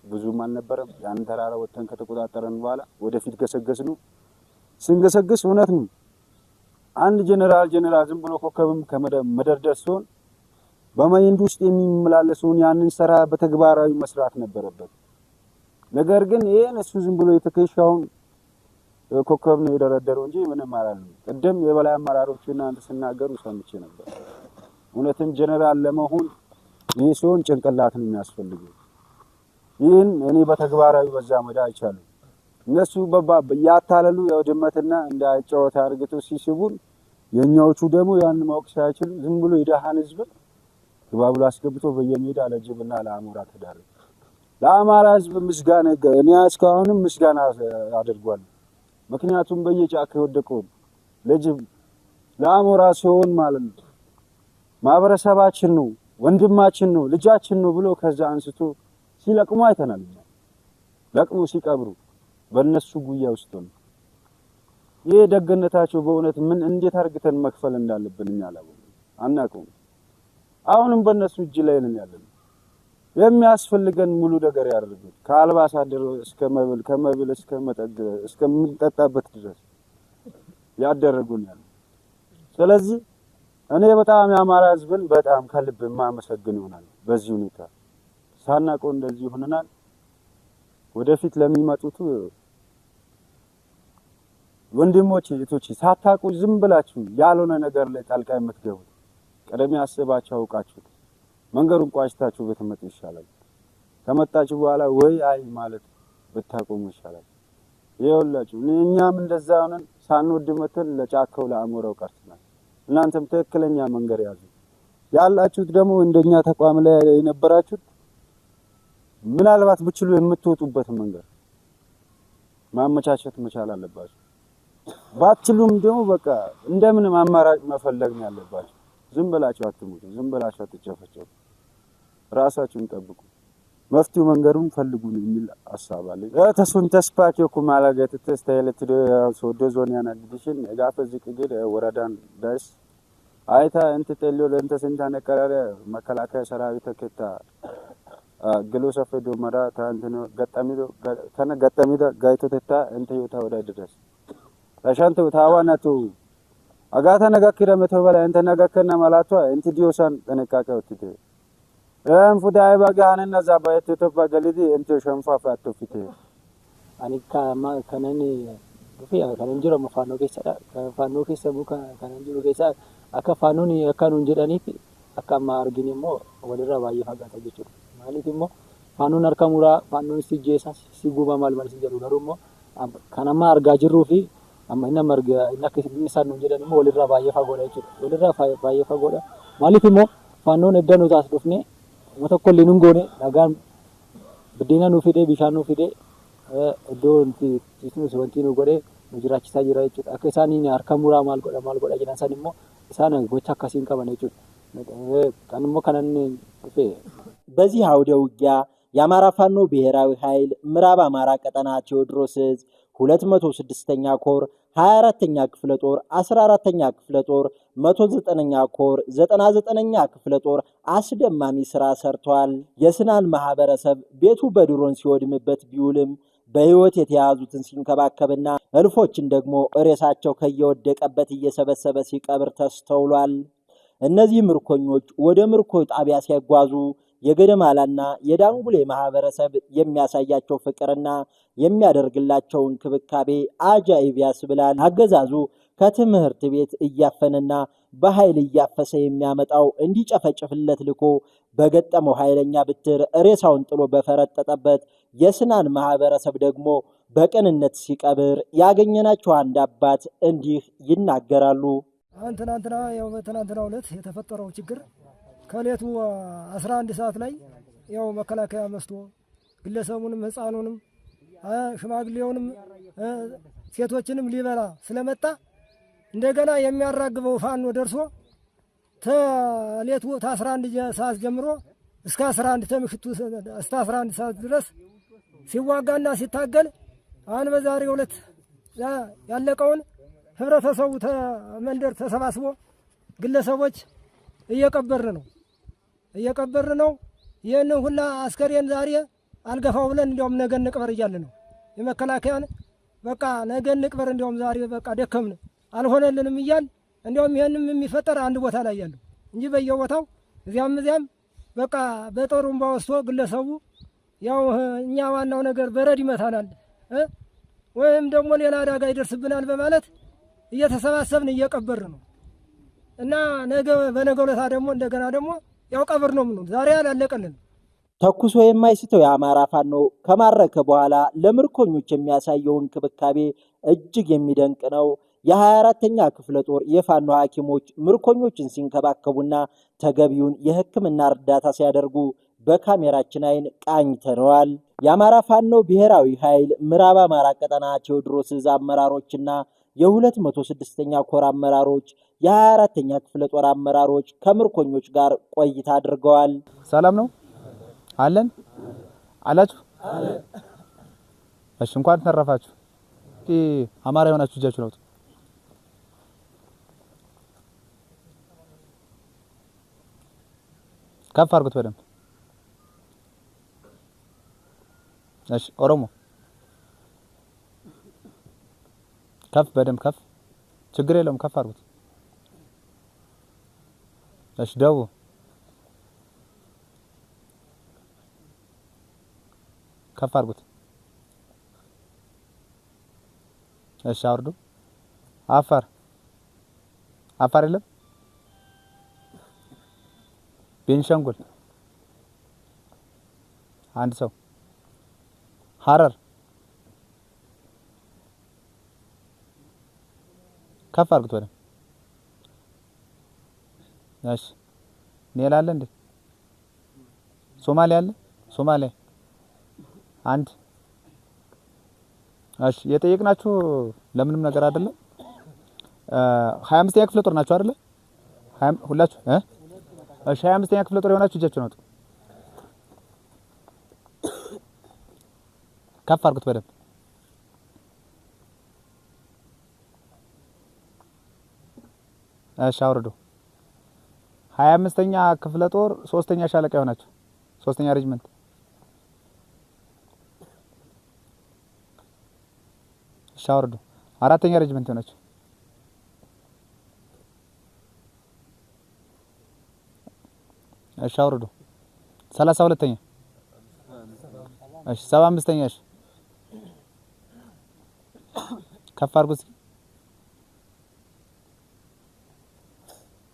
ብዙም አልነበረም። ያን ተራራ ወጥተን ከተቆጣጠረን በኋላ ወደፊት ገሰገስን። ስንገሰግስ እውነት ነው አንድ ጀነራል ዝም ብሎ ኮከብም ከመደርደር ሲሆን በማይንድ ውስጥ የሚመላለሰውን ያንን ስራ በተግባራዊ መስራት ነበረበት። ነገር ግን ይሄን እሱ ዝም ብሎ የተከሻውን ኮከብ ነው የደረደረው እንጂ ምንም አላለም። ቀደም የበላይ አመራሮችና አንተ ሲናገሩ ሰምቼ ነበር። እውነትም ጀነራል ለመሆን ይህ ሲሆን ጭንቅላት ነው የሚያስፈልገው። ይህን እኔ በተግባራዊ በዛ መዳ አይቻልም። እነሱ ያታለሉ ያው ድመትና እንዳይጫወት አድርገው ሲስቡን የኛዎቹ ደግሞ ያን ማወቅ ሳይችሉ ዝም ብሎ የደሃን ህዝብ ግባብሎ አስገብቶ በየሜዳ ለጅብና ለአሞራ ተዳረገ። ለአማራ ህዝብ ምስጋና እኔ እስካሁንም ምስጋና አድርጓል። ምክንያቱም በየጫካ የወደቀው ለጅብ ለአሞራ ሲሆን ማለት ነው ማህበረሰባችን ነው፣ ወንድማችን ነው፣ ልጃችን ነው ብሎ ከዛ አንስቶ ሲለቅሙ አይተናል። ለቅሞ ሲቀብሩ በእነሱ ጉያ ውስጥ ነው። ይሄ ደግነታቸው በእውነት ምን እንዴት አርግተን መክፈል እንዳለብን እኛ አናውቅም። አሁንም በእነሱ እጅ ላይ ነን ያለነው። የሚያስፈልገን ሙሉ ነገር ያደርጉት ከአልባሳት እስከ መብል ከመብል እስከ መጠጥ እስከምንጠጣበት ድረስ ያደረጉን ያለ። ስለዚህ እኔ በጣም የአማራ ህዝብን በጣም ከልብ ማመሰግን ይሆናል። በዚህ ሁኔታ ሳናውቀው እንደዚህ ሆነናል። ወደፊት ለሚመጡት ወንድሞቼ እህቶቼ ሳታውቁ ዝም ብላችሁ ያልሆነ ነገር ላይ ጣልቃ የምትገቡት ቀደም ያስባችሁ አውቃችሁት መንገሩን ቋጭታችሁ ብትመጡ ይሻላል። ከመጣችሁ በኋላ ወይ አይ ማለት ብታቆሙ ይሻላል። ይኸውላችሁ እኛም እንደዛ ሆነን ሳንወድ መተን ለጫካው ለአሞራው ቀርተናል። እናንተም ትክክለኛ መንገር ያዙ። ያላችሁት ደግሞ እንደኛ ተቋም ላይ የነበራችሁት ምናልባት ብችሉ የምትወጡበት መንገድ ማመቻቸት መቻል አለባችሁ። ባትችሉም ደግሞ በቃ እንደምንም አማራጭ መፈለግ ነው ያለባችሁ። ዝም ብላችሁ አትሙቱ፣ ዝም ብላችሁ አትጨፈጨፉ። ራሳችሁን ጠብቁ፣ መፍትሄው መንገዱን ፈልጉ የሚል ሐሳብ አለኝ። ተሱን ተስፋኪ ኩማላገት ተስተይለት ሶዶ ዞን ያናግዲሽን ጋፈ ዝቅግድ ወረዳን ዳስ አይታ እንት ተለው ለእንተ ስንታነ ቀራረ መከላከያ ሰራዊት ተከታ ግሎ ሰፈዶ መራ ታንተነ ገጠሚዶ ከነ ገጠሚዶ ጋይቶ ተታ እንተ ይወታ ወዳ ድረስ ታሻንተ ታዋናቱ አጋታ ነጋኪረ መቶ በላይ እንተ ነጋከና ማላቷ እንት ዲዮሳን ተነቃቀ ወጥቴ ፉዳይ ባጋነና ዛባየት ተባ ገሊዲ እንተ ሸንፋፋ አጥፊቴ አኒካ ማ ከነኒ ዱፊ ከነን ጅሮ መፋኖ ከሰ ከፋኖ ከሰ ቡካ ከነን ጅሮ ከሰ አከፋኖኒ አካኑን ጀዳኒት አካማ አርጊኒሞ ወደራ ባየ ፈጋታ ጀቹ ማለትሞ ፋኖን አርካሙራ ፋኖን ሲጄሳ ሲጉባ ማልማል ሲጀሩ ገሩሞ ከነማ አርጋ ጅሩፊ አማና መርጋ እናከስብኝሳን ጀዳኒሞ ወደራ ባየ ፈጎዳ ጀቹ ወደራ ባየ ፈጎዳ ማለትሞ ፋኖን እደኑ ታስዱፍኔ ወተኮሊኑን ጎኔ ናጋን ብዲና ኑ ፊዴ ቢሻኑ ፊዴ እዶን ቲስኑ ሰወንቲኑ ጎዴ ሙጅራቺሳ ጅራ ጀቹ አከሳኒ አርካሙራ ማልጎዳ ጀናሳኒሞ ሳና ጎቻ ካሲን ከበነ ጀቹ ቀንሞ ከነን በዚህ አውደ ውጊያ የአማራ ፋኖ ብሔራዊ ኃይል ምዕራብ አማራ ቀጠና ቴዎድሮስ ዕዝ 206ኛ ኮር 24ኛ ክፍለ ጦር፣ 14ኛ ክፍለ ጦር፣ 109ኛ ኮር፣ 99ኛ ክፍለ ጦር አስደማሚ ስራ ሰርተዋል። የስናን ማህበረሰብ ቤቱ በድሮን ሲወድምበት ቢውልም በህይወት የተያዙትን ሲንከባከብና እልፎችን ደግሞ ሬሳቸው ከየወደቀበት እየሰበሰበ ሲቀብር ተስተውሏል። እነዚህ ምርኮኞች ወደ ምርኮ ጣቢያ ሲጓዙ የገደማላና የዳንጉሌ ማህበረሰብ የሚያሳያቸው ፍቅርና የሚያደርግላቸው እንክብካቤ አጃኢብ ያስብላል። አገዛዙ ከትምህርት ቤት እያፈነና በኃይል እያፈሰ የሚያመጣው እንዲጨፈጭፍለት ልኮ በገጠመው ኃይለኛ ብትር ሬሳውን ጥሎ በፈረጠጠበት የስናን ማህበረሰብ ደግሞ በቅንነት ሲቀብር ያገኘናቸው አንድ አባት እንዲህ ይናገራሉ። አሁን በትናንትናው ዕለት የተፈጠረው ችግር ከሌቱ 11 ሰዓት ላይ ያው መከላከያ መስቶ ግለሰቡንም ህፃኑንም ሽማግሌውንም ሴቶችንም ሊበላ ስለመጣ እንደገና የሚያራግበው ፋኖ ደርሶ ተሌቱ 11 ሰዓት ጀምሮ እስከ 11 ተምሽቱ እስከ 11 ሰዓት ድረስ ሲዋጋና ሲታገል አሁን በዛሬው ዕለት ያለቀውን ህብረተሰቡ መንደር ተሰባስቦ ግለሰቦች እየቀበርን ነው። ይህን ሁላ አስከሬን ዛሬ አልገፋው ብለን እንዲያውም ነገ እንቅበር እያልን ነው። የመከላከያን በቃ ነገ እንቅበር እንዲያውም ዛሬ በቃ ደከምን አልሆነልንም እያል እንዲያውም ይህንም የሚፈጠር አንድ ቦታ ላይ ያለው እንጂ በየቦታው እዚያም በቃ በጦሩምባ ወስቶ ግለሰቡ ያው እኛ ዋናው ነገር በረድ ይመታናል ወይም ደግሞ ሌላ አደጋ ይደርስብናል በማለት እየተሰባሰብን እየቀበር ነው እና ነገ በነገው ዕለት ደግሞ እንደገና ደግሞ ያው ቀብር ነው። ምን ዛሬ ያላለቀልን ተኩሶ የማይስተው የአማራ ፋኖ ከማረከ በኋላ ለምርኮኞች የሚያሳየው እንክብካቤ እጅግ የሚደንቅ ነው። የ24ኛ ክፍለ ጦር የፋኖ ሐኪሞች ምርኮኞችን ሲንከባከቡና ተገቢውን የሕክምና እርዳታ ሲያደርጉ በካሜራችን አይን ቃኝተነዋል። የአማራ ፋኖ ብሔራዊ ኃይል ምዕራብ አማራ ቀጠና ቴዎድሮስ ዕዝ አመራሮችና የ206ኛ ኮር አመራሮች የ24ኛ ክፍለ ጦር አመራሮች ከምርኮኞች ጋር ቆይታ አድርገዋል። ሰላም ነው አለን አላችሁ? እሺ እንኳን ተረፋችሁ። አማራ የሆናችሁ እጃችሁ ነው። ከፍ አድርጉት በደንብ። እሺ ኦሮሞ ከፍ በደንብ ከፍ፣ ችግር የለውም ከፍ አድርጉት። እሺ ደቡብ ከፍ አድርጉት። እሺ አውርዱ። አፋር የለም። ቤንሻንጉል አንድ ሰው። ሐረር ከፍ አድርጉት በደንብ። እሺ ሌላ አለ እንዴ? ሶማሊያ አለ? ሶማሊያ አንድ። እሺ የጠየቅናችሁ ለምንም ነገር አይደለም። 25ኛ ክፍለ ጦር ናችሁ አይደለ? ሁላችሁ እሺ 25ኛ ክፍለ ጦር የሆናችሁ እጃችሁ ነው። ከፍ አድርጉት በደንብ። እሺ አውርዱ። 25ኛ ክፍለ ጦር 3ኛ ሻለቃ የሆናችሁ 3ኛ ሬጅመንት እሺ አውርዱ። 4ኛ ሬጅመንት የሆናችሁ እሺ አውርዱ። 32ኛ እሺ 75ኛ እሺ ከፍ አድርጉት።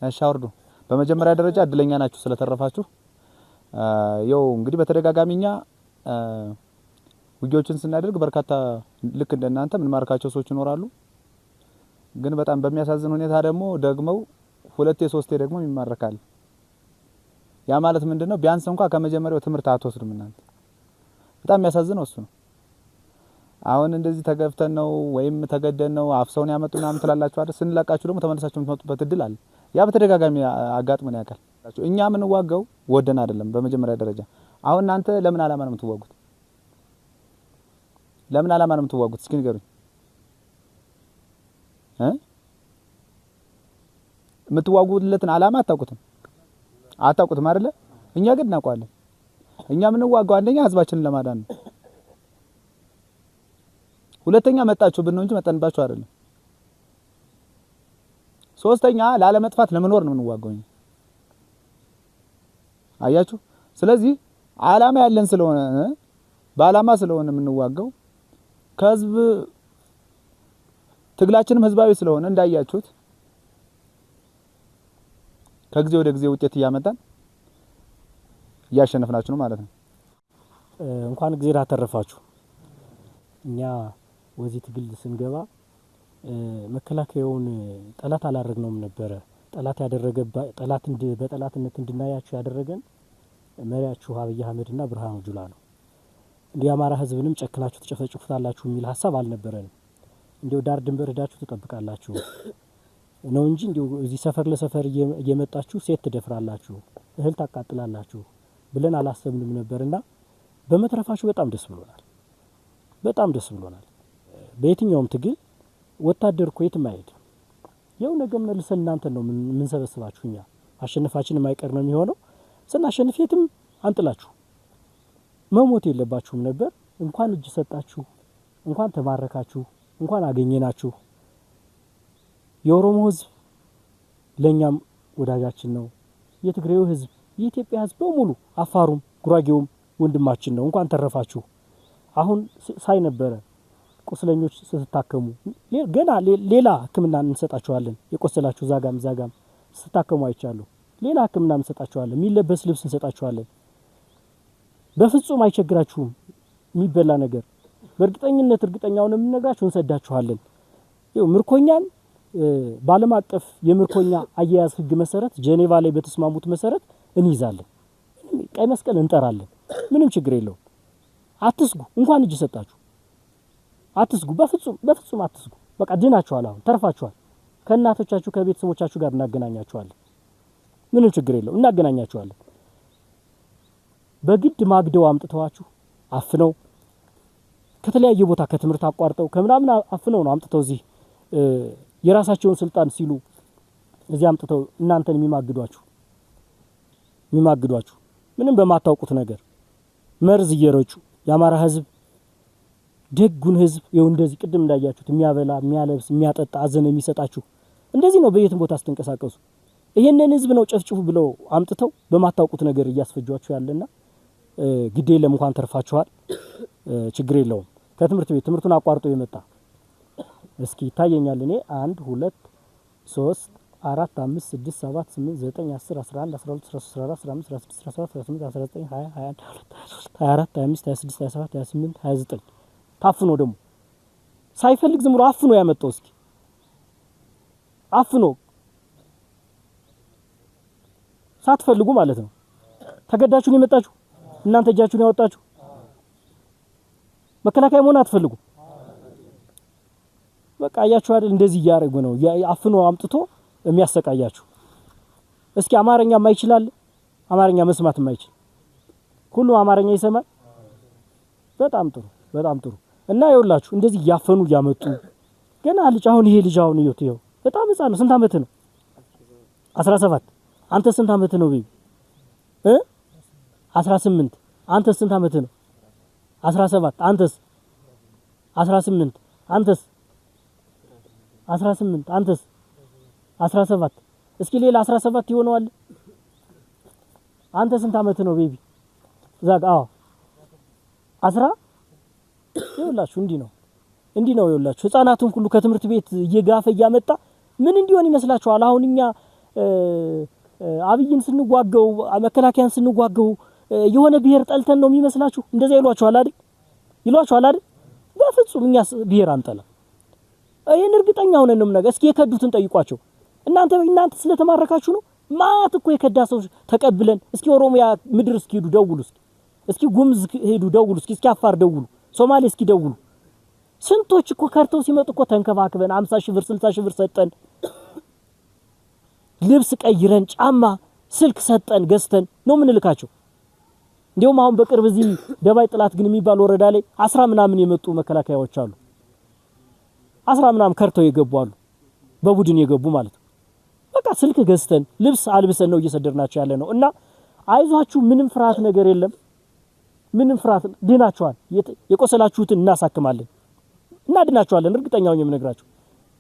እሺ አውርዱ። በመጀመሪያ ደረጃ እድለኛ ናችሁ ስለተረፋችሁ። ያው እንግዲህ በተደጋጋሚኛ ውጊያዎችን ስናደርግ በርካታ ልክ እንደናንተ ምን ማርካቸው ሰዎች ይኖራሉ። ግን በጣም በሚያሳዝን ሁኔታ ደግሞ ሁለቴ ሶስቴ ደግሞ ይማረካል። ያ ማለት ምንድነው? ቢያንስ እንኳን ከመጀመሪያው ትምህርት አትወስዱም እናንተ። በጣም የሚያሳዝነው እሱ ነው። አሁን እንደዚህ ተገፍተን ነው ወይም ተገደን ነው አፍሰውን ያመጡና ምትላላችሁ አይደል? ስንለቃችሁ ደግሞ ተመልሳችሁ የምትመጡበት እድል አለ። ያ በተደጋጋሚ አጋጥሞን ያውቃል። እኛ ምን ዋጋው ወደን አይደለም። በመጀመሪያ ደረጃ አሁን እናንተ ለምን ዓላማ ነው የምትዋጉት? ለምን ዓላማ ነው የምትዋጉት? እስኪ ንገሩኝ። የምትዋጉለትን ዓላማ አታውቁትም አይደለ? እኛ ግን እናውቀዋለን። እኛ የምንዋጋው አንደኛ ህዝባችንን ለማዳን ነው። ሁለተኛ መጣችሁብን ነው እንጂ መጠንባችሁ አይደለም። ሶስተኛ ላለመጥፋት ለመኖር ነው የምንዋጋው። አያችሁ? ስለዚህ ዓላማ ያለን ስለሆነ በዓላማ ስለሆነ የምንዋጋው ከህዝብ ትግላችንም ህዝባዊ ስለሆነ እንዳያችሁት ከጊዜ ወደ ጊዜ ውጤት እያመጣን እያሸነፍናችሁ ነው ማለት ነው። እንኳን ጊዜ አተረፋችሁ። እኛ ወዚህ ትግል ስንገባ መከላከያውን ጠላት አላረግነውም ነበረ። ጠላት ያደረገ በጠላትነት እንድናያችሁ ያደረገን መሪያችሁ አብይ አህመድና ብርሃኑ ጁላ ነው። እንዲህ አማራ ህዝብንም ጨክናችሁ ተጨፈጭፉታላችሁ የሚል ሀሳብ አልነበረንም። እንዲው ዳር ድንበር ሄዳችሁ ተጠብቃላችሁ ነው እንጂ እንዲው እዚህ ሰፈር ለሰፈር እየመጣችሁ ሴት ትደፍራላችሁ፣ እህል ታቃጥላላችሁ ብለን አላሰብንም ነበርና በመትረፋችሁ በጣም ደስ ብሎናል። በጣም ደስ ብሎናል። በየትኛውም ትግል ወታደር እኮ የትም አይሄድም። ያው ነገ መልሰን እናንተ ነው ምን ሰበስባችሁ እኛ አሸነፋችን የማይቀር ነው የሚሆነው። ስናሸንፍ የትም አንጥላችሁ መሞት የለባችሁም ነበር። እንኳን እጅ ሰጣችሁ፣ እንኳን ተማረካችሁ፣ እንኳን አገኘናችሁ። የኦሮሞ ህዝብ ለኛም ወዳጃችን ነው። የትግሬው ህዝብ፣ የኢትዮጵያ ህዝብ በሙሉ አፋሩም ጉራጌውም ወንድማችን ነው። እንኳን ተረፋችሁ። አሁን ሳይ ነበረ ቁስለኞች ስትታከሙ ገና ሌላ ህክምና እንሰጣችኋለን። የቆሰላችሁ ዛጋም ስትታከሙ አይቻለሁ። ሌላ ህክምና እንሰጣችኋለን። የሚለበስ ልብስ እንሰጣችኋለን። በፍጹም አይቸግራችሁም። የሚበላ ነገር በእርግጠኝነት እርግጠኛውን የምንነግራችሁ እንሰዳችኋለን። ይኸው ምርኮኛን በዓለም አቀፍ የምርኮኛ አያያዝ ህግ መሰረት ጄኔቫ ላይ በተስማሙት መሰረት እንይዛለን። ቀይ መስቀል እንጠራለን። ምንም ችግር የለውም። አትስጉ። እንኳን እጅ ሰጣችሁ አትስጉ። በፍጹም አትስጉ። በቃ ድናችኋል። አሁን ተርፋችኋል። ከእናቶቻችሁ ከቤተሰቦቻችሁ ጋር እናገናኛችኋለን። ምንም ችግር የለውም። እናገናኛችኋለን። በግድ ማግደው አምጥተዋችሁ አፍነው ከተለያየ ቦታ ከትምህርት አቋርጠው ከምናምን አፍነው ነው አምጥተው እዚህ የራሳቸውን ስልጣን ሲሉ እዚህ አምጥተው እናንተን የሚማግዷችሁ ምንም በማታውቁት ነገር መርዝ እየረጩ የአማራ ህዝብ ደጉን ህዝብ ይኸው እንደዚህ ቅድም እንዳያችሁት የሚያበላ የሚያለብስ የሚያጠጣ አዘን የሚሰጣችሁ እንደዚህ ነው። በየትም ቦታ ስትንቀሳቀሱ ይሄንን ህዝብ ነው ጨፍጭፉ ብለው አምጥተው በማታውቁት ነገር እያስፈጇችሁ ያለና ግዴ ለምንኳን ተርፋችኋል። ችግር የለውም። ከትምህርት ቤት ትምህርቱን አቋርጦ የመጣ እስኪ ታየኛል። እኔ 1 2 3 4 5 6 7 8 9 10 11 12 13 14 15 16 17 18 19 20 21 22 23 24 25 26 27 28 29 ታፍኖ ደግሞ ሳይፈልግ ዝም ብሎ አፍኖ ያመጣው እስኪ አፍኖ ሳትፈልጉ ማለት ነው። ተገዳችሁን የመጣችሁ እናንተ እጃችሁን ያወጣችሁ መከላከያ መሆን አትፈልጉ። በቃ አያችሁ አይደል? እንደዚህ እያደረጉ ነው አፍኖ አምጥቶ የሚያሰቃያችሁ። እስኪ አማርኛ ማይችላል አማርኛ መስማት ማይችል ሁሉ አማርኛ ይሰማል። በጣም ጥሩ እና ይኸውላችሁ እንደዚህ ያፈኑ ያመጡ ገና ልጅ አሁን ይሄ ልጅ አሁን ይኸው በጣም ህፃን ነው። ስንት አመት ነው? 17 አንተ ስንት አመት ነው ቤቢ? 18 አንተ ስንት አመት ነው? 17 አንተስ? 18 አንተስ? 18 አንተስ? 17 እስኪ ሌላ 17 ይሆነዋል። አንተ ስንት አመት ነው ቤቢ? ዛጋ 10 ይኸውላችሁ እንዲህ ነው ይኸውላችሁ ህፃናቱን ሁሉ ከትምህርት ቤት እየጋፈ እያመጣ ምን እንዲሆን ይመስላችኋል? አሁን እኛ አብይን ስንዋጋው መከላከያን ስንዋጋው የሆነ ብሔር ጠልተን ነው የሚመስላችሁ? እንደዛ ይሏችኋል አይደል? በፍጹም እኛ ብሔር አንጠላም። ይሄን እርግጠኛ ሆነን ነው ነገር። እስኪ የከዱትን ጠይቋቸው። እናንተ ስለተማረካችሁ ነው። ማት እኮ የከዳ ሰው ተቀብለን እስኪ ኦሮሚያ ምድር እስኪ ሄዱ ደውሉ። እስኪ ጉምዝ ሄዱ ደውሉ። እስኪ አፋር ደውሉ። ሶማሌ እስኪ ደውሉ። ስንቶች እኮ ከርተው ሲመጡ እኮ ተንከባክበን 50 ሺህ ብር 60 ሺህ ብር ሰጠን። ልብስ ቀይረን ጫማ ስልክ ሰጠን ገዝተን ነው ምን ልካቸው። እንዲያውም አሁን በቅርብ እዚህ ደባይ ጥላት ግን የሚባል ወረዳ ላይ 10 ምናምን የመጡ መከላከያዎች አሉ። 10 ምናምን ከርተው የገቡ አሉ። በቡድን የገቡ ማለት ነው። በቃ ስልክ ገዝተን ልብስ አልብሰን ነው እየሰደድናቸው ያለ ነው። እና አይዟችሁ ምንም ፍርሃት ነገር የለም። ምንም ፍርሃት ድናችኋል። የቆሰላችሁትን እናሳክማለን፣ እናድናችኋለን። እርግጠኛ ነኝ የምነግራችሁ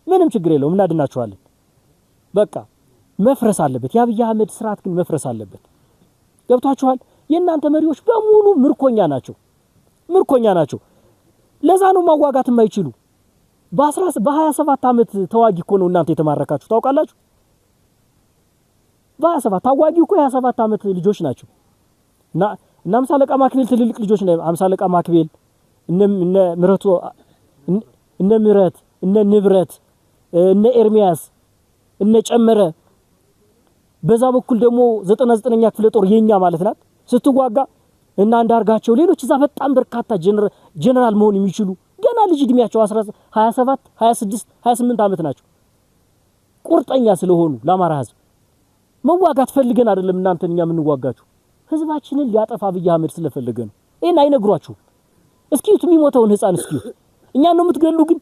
ምንም ችግር የለውም፣ እናድናችኋለን። በቃ መፍረስ አለበት። የአብይ አህመድ ስርዓት ግን መፍረስ አለበት። ገብቷችኋል? የእናንተ መሪዎች በሙሉ ምርኮኛ ናቸው። ለዛ ነው ማዋጋት የማይችሉ። በ27 ዓመት ተዋጊ እኮ ነው እናንተ የተማረካችሁ ታውቃላችሁ። በ27 ታዋጊ እኮ የ27 ዓመት ልጆች ናቸው። እና 50 አለቃ ማክቤል ትልልቅ ልጆች ነው። 50 አለቃ ማክቤል እነ ምረቱ እነ ምረት እነ ንብረት እነ ኤርሚያስ እነ ጨመረ በዛ በኩል ደግሞ 99ኛ ክፍለ ጦር የኛ ማለት ናት ስትዋጋ እና አንዳርጋቸው ሌሎች እዛ በጣም በርካታ ጀነራል መሆን የሚችሉ ገና ልጅ እድሜያቸው 27 26 28 ዓመት ናቸው። ቁርጠኛ ስለሆኑ ለአማራ ህዝብ መዋጋት ፈልገን አይደለም እናንተን እኛ የምንዋጋችሁ፣ ህዝባችንን ሊያጠፋ አብይ አህመድ ስለፈለገ ነው። ይሄን አይነግሯችሁም። እስኪዩት የሚሞተውን ህፃን እስኪዩት። እኛ ነው የምትገሉ፣ ግን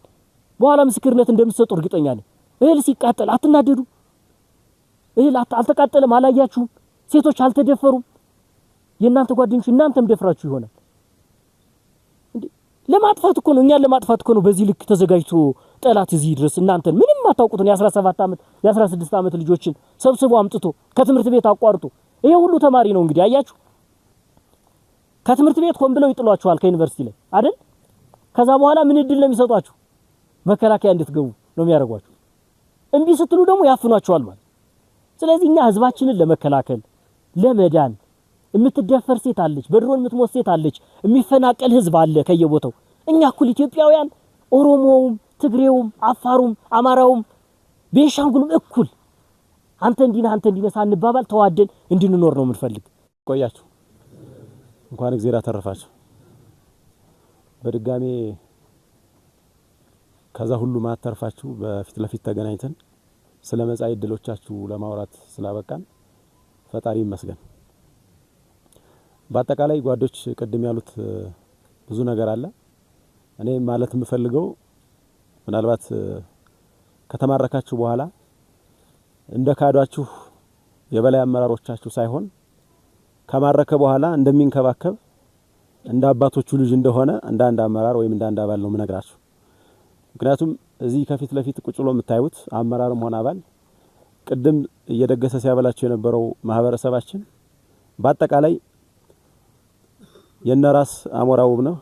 በኋላ ምስክርነት እንደምትሰጡ እርግጠኛ ነኝ። እህል ሲቃጠል አትናደዱ? እህል አልተቃጠለም አላያችሁም? ሴቶች አልተደፈሩም? የእናንተ ጓደኞች እናንተም ደፍራችሁ ይሆናል እንዴ? ለማጥፋት እኮ ነው፣ እኛን ለማጥፋት እኮ ነው በዚህ ልክ ተዘጋጅቶ ጠላት እዚህ ድረስ እናንተን ምንም አታውቁትን የ17 ዓመት የ16 ዓመት ልጆችን ሰብስቦ አምጥቶ ከትምህርት ቤት አቋርጦ ይሄ ሁሉ ተማሪ ነው እንግዲህ አያችሁ። ከትምህርት ቤት ሆን ብለው ይጥሏችኋል ከዩኒቨርሲቲ ላይ አይደል? ከዛ በኋላ ምን እድል ነው የሚሰጧችሁ? መከላከያ እንድትገቡ ነው የሚያደርጓችሁ። እምቢ ስትሉ ደግሞ ያፍኗችኋል ማለት። ስለዚህ እኛ ህዝባችንን ለመከላከል ለመዳን የምትደፈር ሴት አለች፣ በድሮን የምትሞት ሴት አለች፣ የሚፈናቀል ህዝብ አለ ከየቦታው። እኛ እኩል ኢትዮጵያውያን ኦሮሞውም፣ ትግሬውም፣ አፋሩም፣ አማራውም፣ ቤንሻንጉልም እኩል አንተ እንዲና ሳንባባል ተዋደን እንድንኖር ነው የምንፈልግ። ቆያችሁ እንኳን እግዚአብሔር አተረፋችሁ። በድጋሜ ከዛ ሁሉ ማተርፋችሁ በፊት ለፊት ተገናኝተን ስለ መጻኢ ዕድሎቻችሁ ለማውራት ስላበቃን ፈጣሪ ይመስገን። በአጠቃላይ ጓዶች ቅድም ያሉት ብዙ ነገር አለ። እኔ ማለት የምፈልገው ምናልባት ከተማረካችሁ በኋላ እንደ ካዷችሁ የበላይ አመራሮቻችሁ ሳይሆን ከማረከ በኋላ እንደሚንከባከብ እንደ አባቶቹ ልጅ እንደሆነ እንደ አንድ አመራር ወይም እንደ አንድ አባል ነው የምነግራችሁ። ምክንያቱም እዚህ ከፊት ለፊት ቁጭ ብሎ የምታዩት አመራርም ሆነ አባል ቅድም እየደገሰ ሲያበላችሁ የነበረው ማህበረሰባችን በአጠቃላይ የነራስ አሞራ ውብነህ፣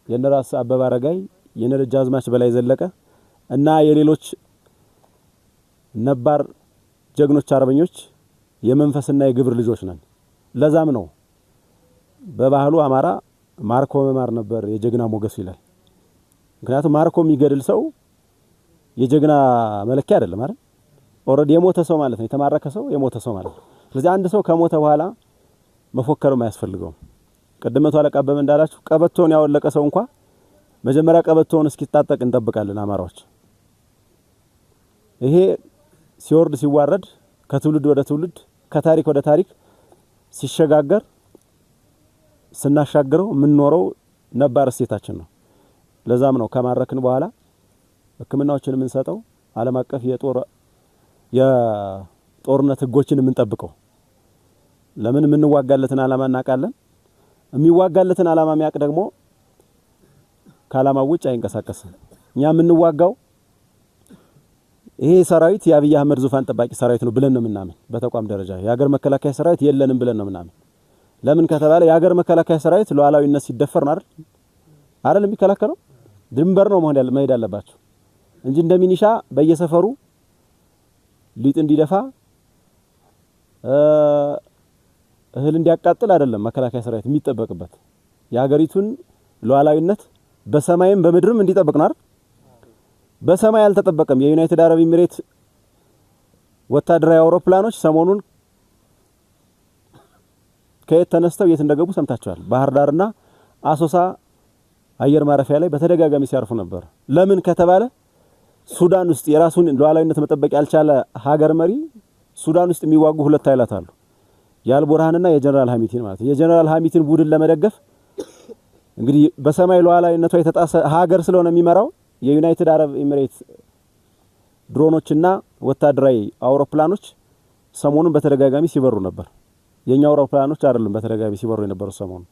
የነራስ አበበ አረጋይ፣ የነደጃዝማች በላይ ዘለቀ እና የሌሎች ነባር ጀግኖች አርበኞች የመንፈስና የግብር ልጆች ነን። ለዛም ነው በባህሉ አማራ ማርኮ መማር ነበር የጀግና ሞገስ ይላል። ምክንያቱም ማርኮ የሚገድል ሰው የጀግና መለኪያ አይደለም አይደል? ኦሬዲ የሞተ ሰው ማለት ነው። የተማረከ ሰው የሞተ ሰው ማለት ነው። ስለዚህ አንድ ሰው ከሞተ በኋላ መፎከርም አያስፈልገውም። ቅድም መቶ አለቃ አበበ እንዳላችሁ ቀበቶውን ያወለቀ ሰው እንኳን መጀመሪያ ቀበቶውን እስኪታጠቅ እንጠብቃለን አማራዎች። ይሄ ሲወርድ ሲዋረድ ከትውልድ ወደ ትውልድ ከታሪክ ወደ ታሪክ ሲሸጋገር ስናሻግረው የምንኖረው ነባር እሴታችን ነው። ለዛም ነው ከማረክን በኋላ ሕክምናዎችን የምንሰጠው ዓለም አቀፍ የጦርነት ህጎችን የምንጠብቀው። ለምን የምንዋጋለትን ዓላማ እናውቃለን። የሚዋጋለትን ዓላማ የሚያውቅ ደግሞ ከዓላማው ውጭ አይንቀሳቀስም። እኛ የምንዋጋው ይሄ ሰራዊት የአብይ አህመድ ዙፋን ጠባቂ ሰራዊት ነው ብለን ነው የምናምን። በተቋም ደረጃ የሀገር መከላከያ ሰራዊት የለንም ብለን ነው የምናምን። ለምን ከተባለ የሀገር መከላከያ ሰራዊት ሉዓላዊነት ሲደፈር ነው አይደል የሚከላከለው። ድንበር ነው መሄድ አለባቸው እንጂ እንደ ሚኒሻ በየሰፈሩ ሊጥ እንዲደፋ እህል እንዲያቃጥል አይደለም መከላከያ ሰራዊት የሚጠበቅበት። የሀገሪቱን ሉዓላዊነት በሰማይም በምድርም እንዲጠብቅ ነው አይደል። በሰማይ አልተጠበቀም። የዩናይትድ አረብ ኤሚሬት ወታደራዊ አውሮፕላኖች ሰሞኑን ከየት ተነስተው የት እንደገቡ ሰምታችኋል። ባህር ዳርና አሶሳ አየር ማረፊያ ላይ በተደጋጋሚ ሲያርፉ ነበር። ለምን ከተባለ ሱዳን ውስጥ የራሱን ሉዓላዊነት መጠበቅ ያልቻለ ሀገር መሪ ሱዳን ውስጥ የሚዋጉ ሁለት ኃይላት አሉ። የአልቡርሃንና የጀነራል ሐሚቲን ማለት ነው። የጀነራል ሐሚቲን ቡድን ለመደገፍ እንግዲህ በሰማይ ሉዓላዊነቷ የተጣሰ ሀገር ስለሆነ የሚመራው የዩናይትድ አረብ ኤሚሬት ድሮኖችና ወታደራዊ አውሮፕላኖች ሰሞኑን በተደጋጋሚ ሲበሩ ነበር። የኛ አውሮፕላኖች አይደሉም በተደጋጋሚ ሲበሩ የነበሩ ሰሞኑን።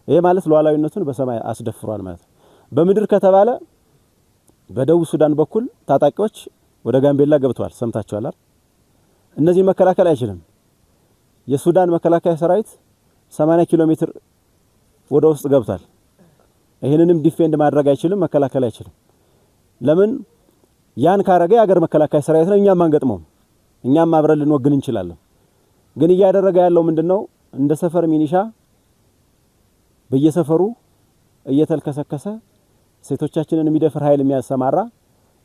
ይሄ ማለት ሉዓላዊነቱን በሰማይ አስደፍሯል ማለት ነው። በምድር ከተባለ በደቡብ ሱዳን በኩል ታጣቂዎች ወደ ጋምቤላ ገብተዋል፣ ሰምታችኋል አይደል? እነዚህ መከላከል አይችልም። የሱዳን መከላከያ ሰራዊት 80 ኪሎ ሜትር ወደ ውስጥ ገብቷል። ይሄንንም ዲፌንድ ማድረግ አይችልም፣ መከላከል አይችልም። ለምን? ያን ካረገ የሀገር መከላከያ ሰራዊት ነው፣ እኛም አንገጥመውም። እኛም አብረን ልንወግን እንችላለን። ግን እያደረገ ያለው ምንድነው? እንደ ሰፈር ሚኒሻ በየሰፈሩ እየተልከሰከሰ ሴቶቻችንን የሚደፍር ኃይል የሚያሰማራ፣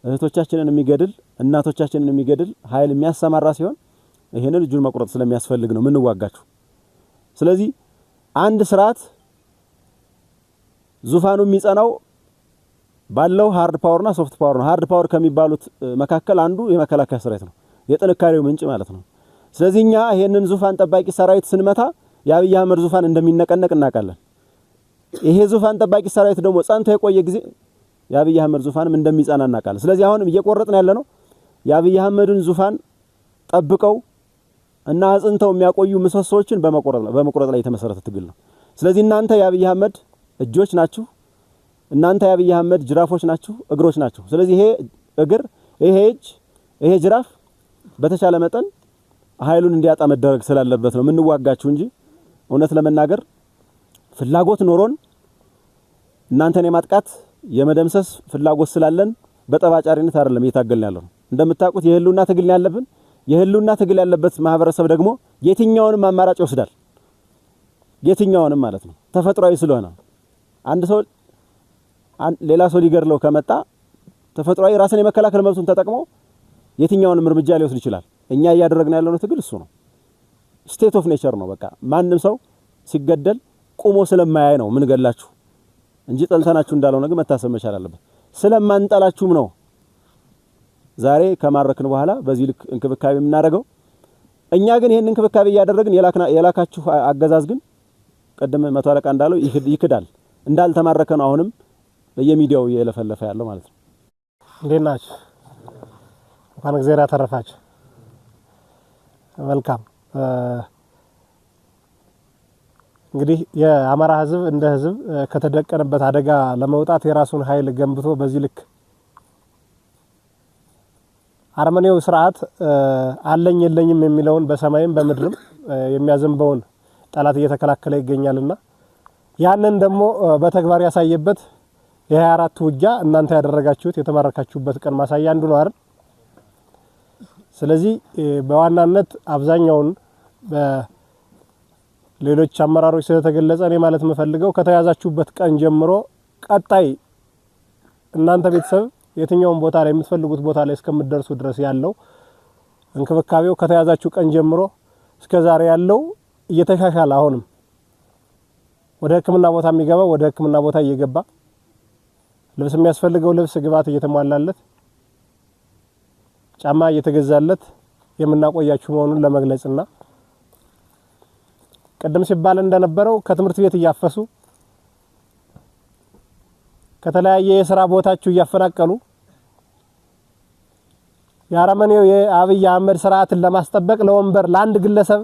እህቶቻችንን የሚገድል፣ እናቶቻችንን የሚገድል ኃይል የሚያሰማራ ሲሆን ይሄንን እጁን መቁረጥ ስለሚያስፈልግ ነው ምንዋጋችሁ። ስለዚህ አንድ ስርዓት ዙፋኑ የሚጸናው ባለው ሃርድ ፓወርና ሶፍት ፓወር ነው። ሃርድ ፓወር ከሚባሉት መካከል አንዱ የመከላከያ ሰራዊት ነው፣ የጥንካሬው ምንጭ ማለት ነው። ስለዚህ እኛ ይሄንን ዙፋን ጠባቂ ሰራዊት ስንመታ የአብይ አህመድ ዙፋን እንደሚነቀነቅ እናውቃለን። ይሄ ዙፋን ጠባቂ ሰራዊት ደግሞ ጸንቶ የቆየ ጊዜ የአብይ አህመድ ዙፋንም እንደሚጸና እናውቃለን። ስለዚህ አሁንም እየቆረጥን ያለ ነው የአብይ አህመድን ዙፋን ጠብቀው እና አጽንተው የሚያቆዩ ምሰሶችን በመቆረጥ ላይ የተመሰረተ ትግል ነው። ስለዚህ እናንተ የአብይ አህመድ እጆች ናችሁ፣ እናንተ የአብይ አህመድ ጅራፎች ናችሁ፣ እግሮች ናችሁ። ስለዚህ ይሄ እግር፣ ይሄ እጅ፣ ይሄ ጅራፍ በተቻለ መጠን ኃይሉን እንዲያጣ መደረግ ስላለበት ነው ምንዋጋችሁ እንጂ እውነት ለመናገር ፍላጎት ኖሮን እናንተን የማጥቃት የመደምሰስ ፍላጎት ስላለን በጠባጫሪነት አይደለም እየታገልን ያለው። እንደምታውቁት የህልውና ትግል ያለብን፣ የህልውና ትግል ያለበት ማህበረሰብ ደግሞ የትኛውንም አማራጭ ይወስዳል። የትኛውንም ማለት ነው፣ ተፈጥሯዊ ስለሆነ አንድ ሰው ሌላ ሰው ሊገድለው ከመጣ ተፈጥሯዊ ራስን የመከላከል መብቱን ተጠቅሞ የትኛውንም እርምጃ ሊወስድ ይችላል። እኛ እያደረግን ያለው ትግል እሱ ነው። ስቴት ኦፍ ኔቸር ነው። በቃ ማንም ሰው ሲገደል ቆሞ ስለማያይ ነው ምን ገላችሁ እንጂ ጠልተናችሁ እንዳልሆነ ግን መታሰብ መቻል አለበት። ስለማንጠላችሁም ነው ዛሬ ከማረክን በኋላ በዚህ ልክ እንክብካቤ የምናደርገው። እኛ ግን ይሄን እንክብካቤ እያደረግን የላካችሁ አገዛዝ ግን ቀደም መቶ አለቃ እንዳለው ይክዳል። እንዳልተማረከ ነው አሁንም በየሚዲያው እየለፈለፈ ያለው ማለት ነው። እንዴት ናችሁ? እንኳን እግዚአብሔር ያተረፋችሁ። መልካም። እንግዲህ የአማራ ህዝብ እንደ ህዝብ ከተደቀነበት አደጋ ለመውጣት የራሱን ኃይል ገንብቶ በዚህ ልክ አርመኔው ስርዓት አለኝ የለኝም የሚለውን በሰማይም በምድርም የሚያዘንበውን ጠላት እየተከላከለ ይገኛልና ያንን ደግሞ በተግባር ያሳየበት የ24 ውጊያ እናንተ ያደረጋችሁት የተማረካችሁበት ቀን ማሳያ አንዱ ነው አይደል? ስለዚህ በዋናነት አብዛኛውን በሌሎች አመራሮች ስለተገለጸ እኔ ማለት የምፈልገው ከተያዛችሁበት ቀን ጀምሮ ቀጣይ እናንተ ቤተሰብ የትኛውን ቦታ ላይ የምትፈልጉት ቦታ ላይ እስከምትደርሱ ድረስ ያለው እንክብካቤው ከተያዛችሁ ቀን ጀምሮ እስከ ዛሬ ያለው እየተሻሻለ አሁንም ወደ ሕክምና ቦታ የሚገባው ወደ ሕክምና ቦታ እየገባ ልብስ የሚያስፈልገው ልብስ ግባት እየተሟላለት ጫማ እየተገዛለት የምናቆያችሁ መሆኑን ለመግለጽና ቀደም ሲባል እንደነበረው ከትምህርት ቤት እያፈሱ ከተለያየ የሥራ ቦታችሁ እያፈናቀሉ የአረመኔው የአብይ አህመድ ስርዓትን ለማስጠበቅ ለወንበር ለአንድ ግለሰብ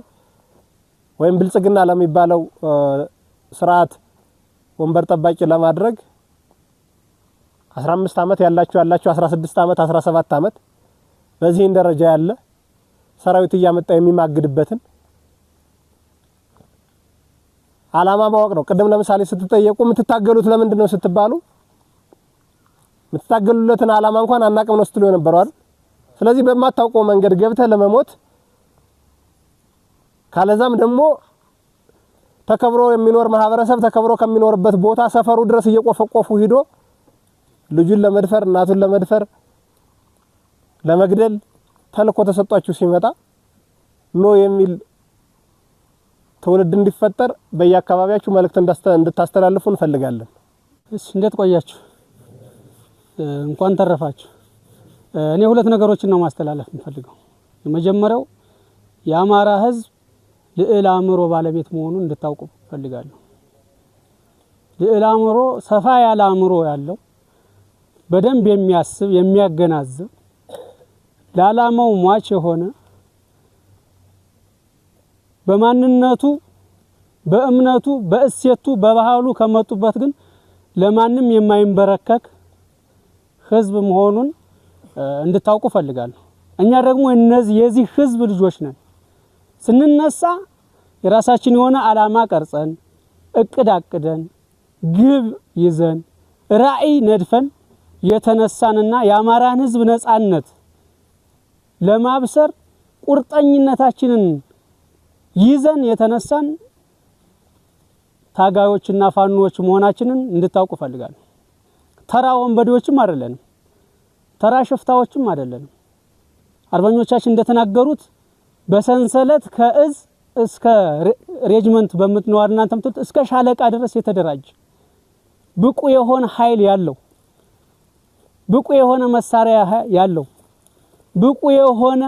ወይም ብልጽግና ለሚባለው ስርዓት ወንበር ጠባቂ ለማድረግ 15 አመት ያላችሁ 16 አመት 17 አመት በዚህ ደረጃ ያለ ሰራዊት እያመጣ የሚማግድበትን አላማ ማወቅ ነው። ቀደም ለምሳሌ ስትጠየቁ የምትታገሉት ለምንድን ነው ስትባሉ የምትታገሉለትን አላማ እንኳን አናቅም ነው ስትሉ የነበረው አይደል? ስለዚህ በማታውቀው መንገድ ገብተህ ለመሞት ካለዛም ደግሞ ተከብሮ የሚኖር ማህበረሰብ ተከብሮ ከሚኖርበት ቦታ ሰፈሩ ድረስ እየቆፈቆፉ ሂዶ ልጁን ለመድፈር እናቱን ለመድፈር ለመግደል ተልኮ ተሰጧችሁ ሲመጣ ኖ የሚል ትውልድ እንዲፈጠር በየአካባቢያችሁ መልእክት እንድታስተላልፉ እንፈልጋለን። እሺ፣ እንዴት ቆያችሁ? እንኳን ተረፋችሁ። እኔ ሁለት ነገሮችን ነው ማስተላለፍ የምፈልገው። የመጀመሪያው የአማራ ህዝብ ልዕል አእምሮ ባለቤት መሆኑን እንድታውቁ ፈልጋለሁ። ልዕል አእምሮ ሰፋ ያለ አእምሮ ያለው በደንብ የሚያስብ የሚያገናዝብ ለዓላማው ሟች የሆነ በማንነቱ በእምነቱ በእሴቱ በባህሉ ከመጡበት ግን ለማንም የማይንበረከክ ህዝብ መሆኑን እንድታውቁ ፈልጋለሁ። እኛ ደግሞ እነዚህ የዚህ ህዝብ ልጆች ነን። ስንነሳ የራሳችን የሆነ ዓላማ ቀርጸን እቅድ አቅደን ግብ ይዘን ራዕይ ነድፈን የተነሳንና የአማራን ህዝብ ነጻነት ለማብሰር ቁርጠኝነታችንን ይዘን የተነሳን ታጋዮችና ፋኖች መሆናችንን እንድታውቁ ፈልጋለሁ። ተራ ወንበዴዎችም አይደለንም፣ ተራ ሽፍታዎችም አይደለንም። አርበኞቻችን እንደተናገሩት በሰንሰለት ከእዝ እስከ ሬጅመንት በምትነዋር እናንተም እስከ ሻለቃ ድረስ የተደራጀ ብቁ የሆነ ኃይል ያለው ብቁ የሆነ መሳሪያ ያለው ብቁ የሆነ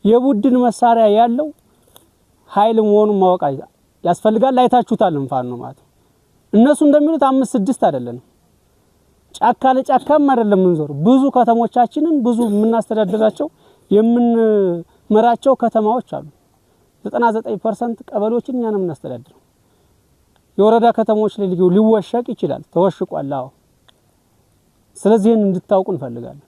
የቡድን መሳሪያ ያለው ኃይል መሆኑን ማወቅ ያስፈልጋል። አይታችሁታል እንፋን ነው ማለት እነሱ እንደሚሉት 5-6 አይደለም፣ ጫካ ለጫካም አይደለም እንዞር ብዙ ከተሞቻችንን ብዙ የምናስተዳድራቸው የምንመራቸው ከተማዎች አሉ። 99% ቀበሌዎችን እኛንም እናስተዳድረው። የወረዳ ከተሞች ላይ ሊወሸቅ ይችላል፣ ተወሽቋል። አዎ፣ ስለዚህ እንድታውቁ እንፈልጋለን።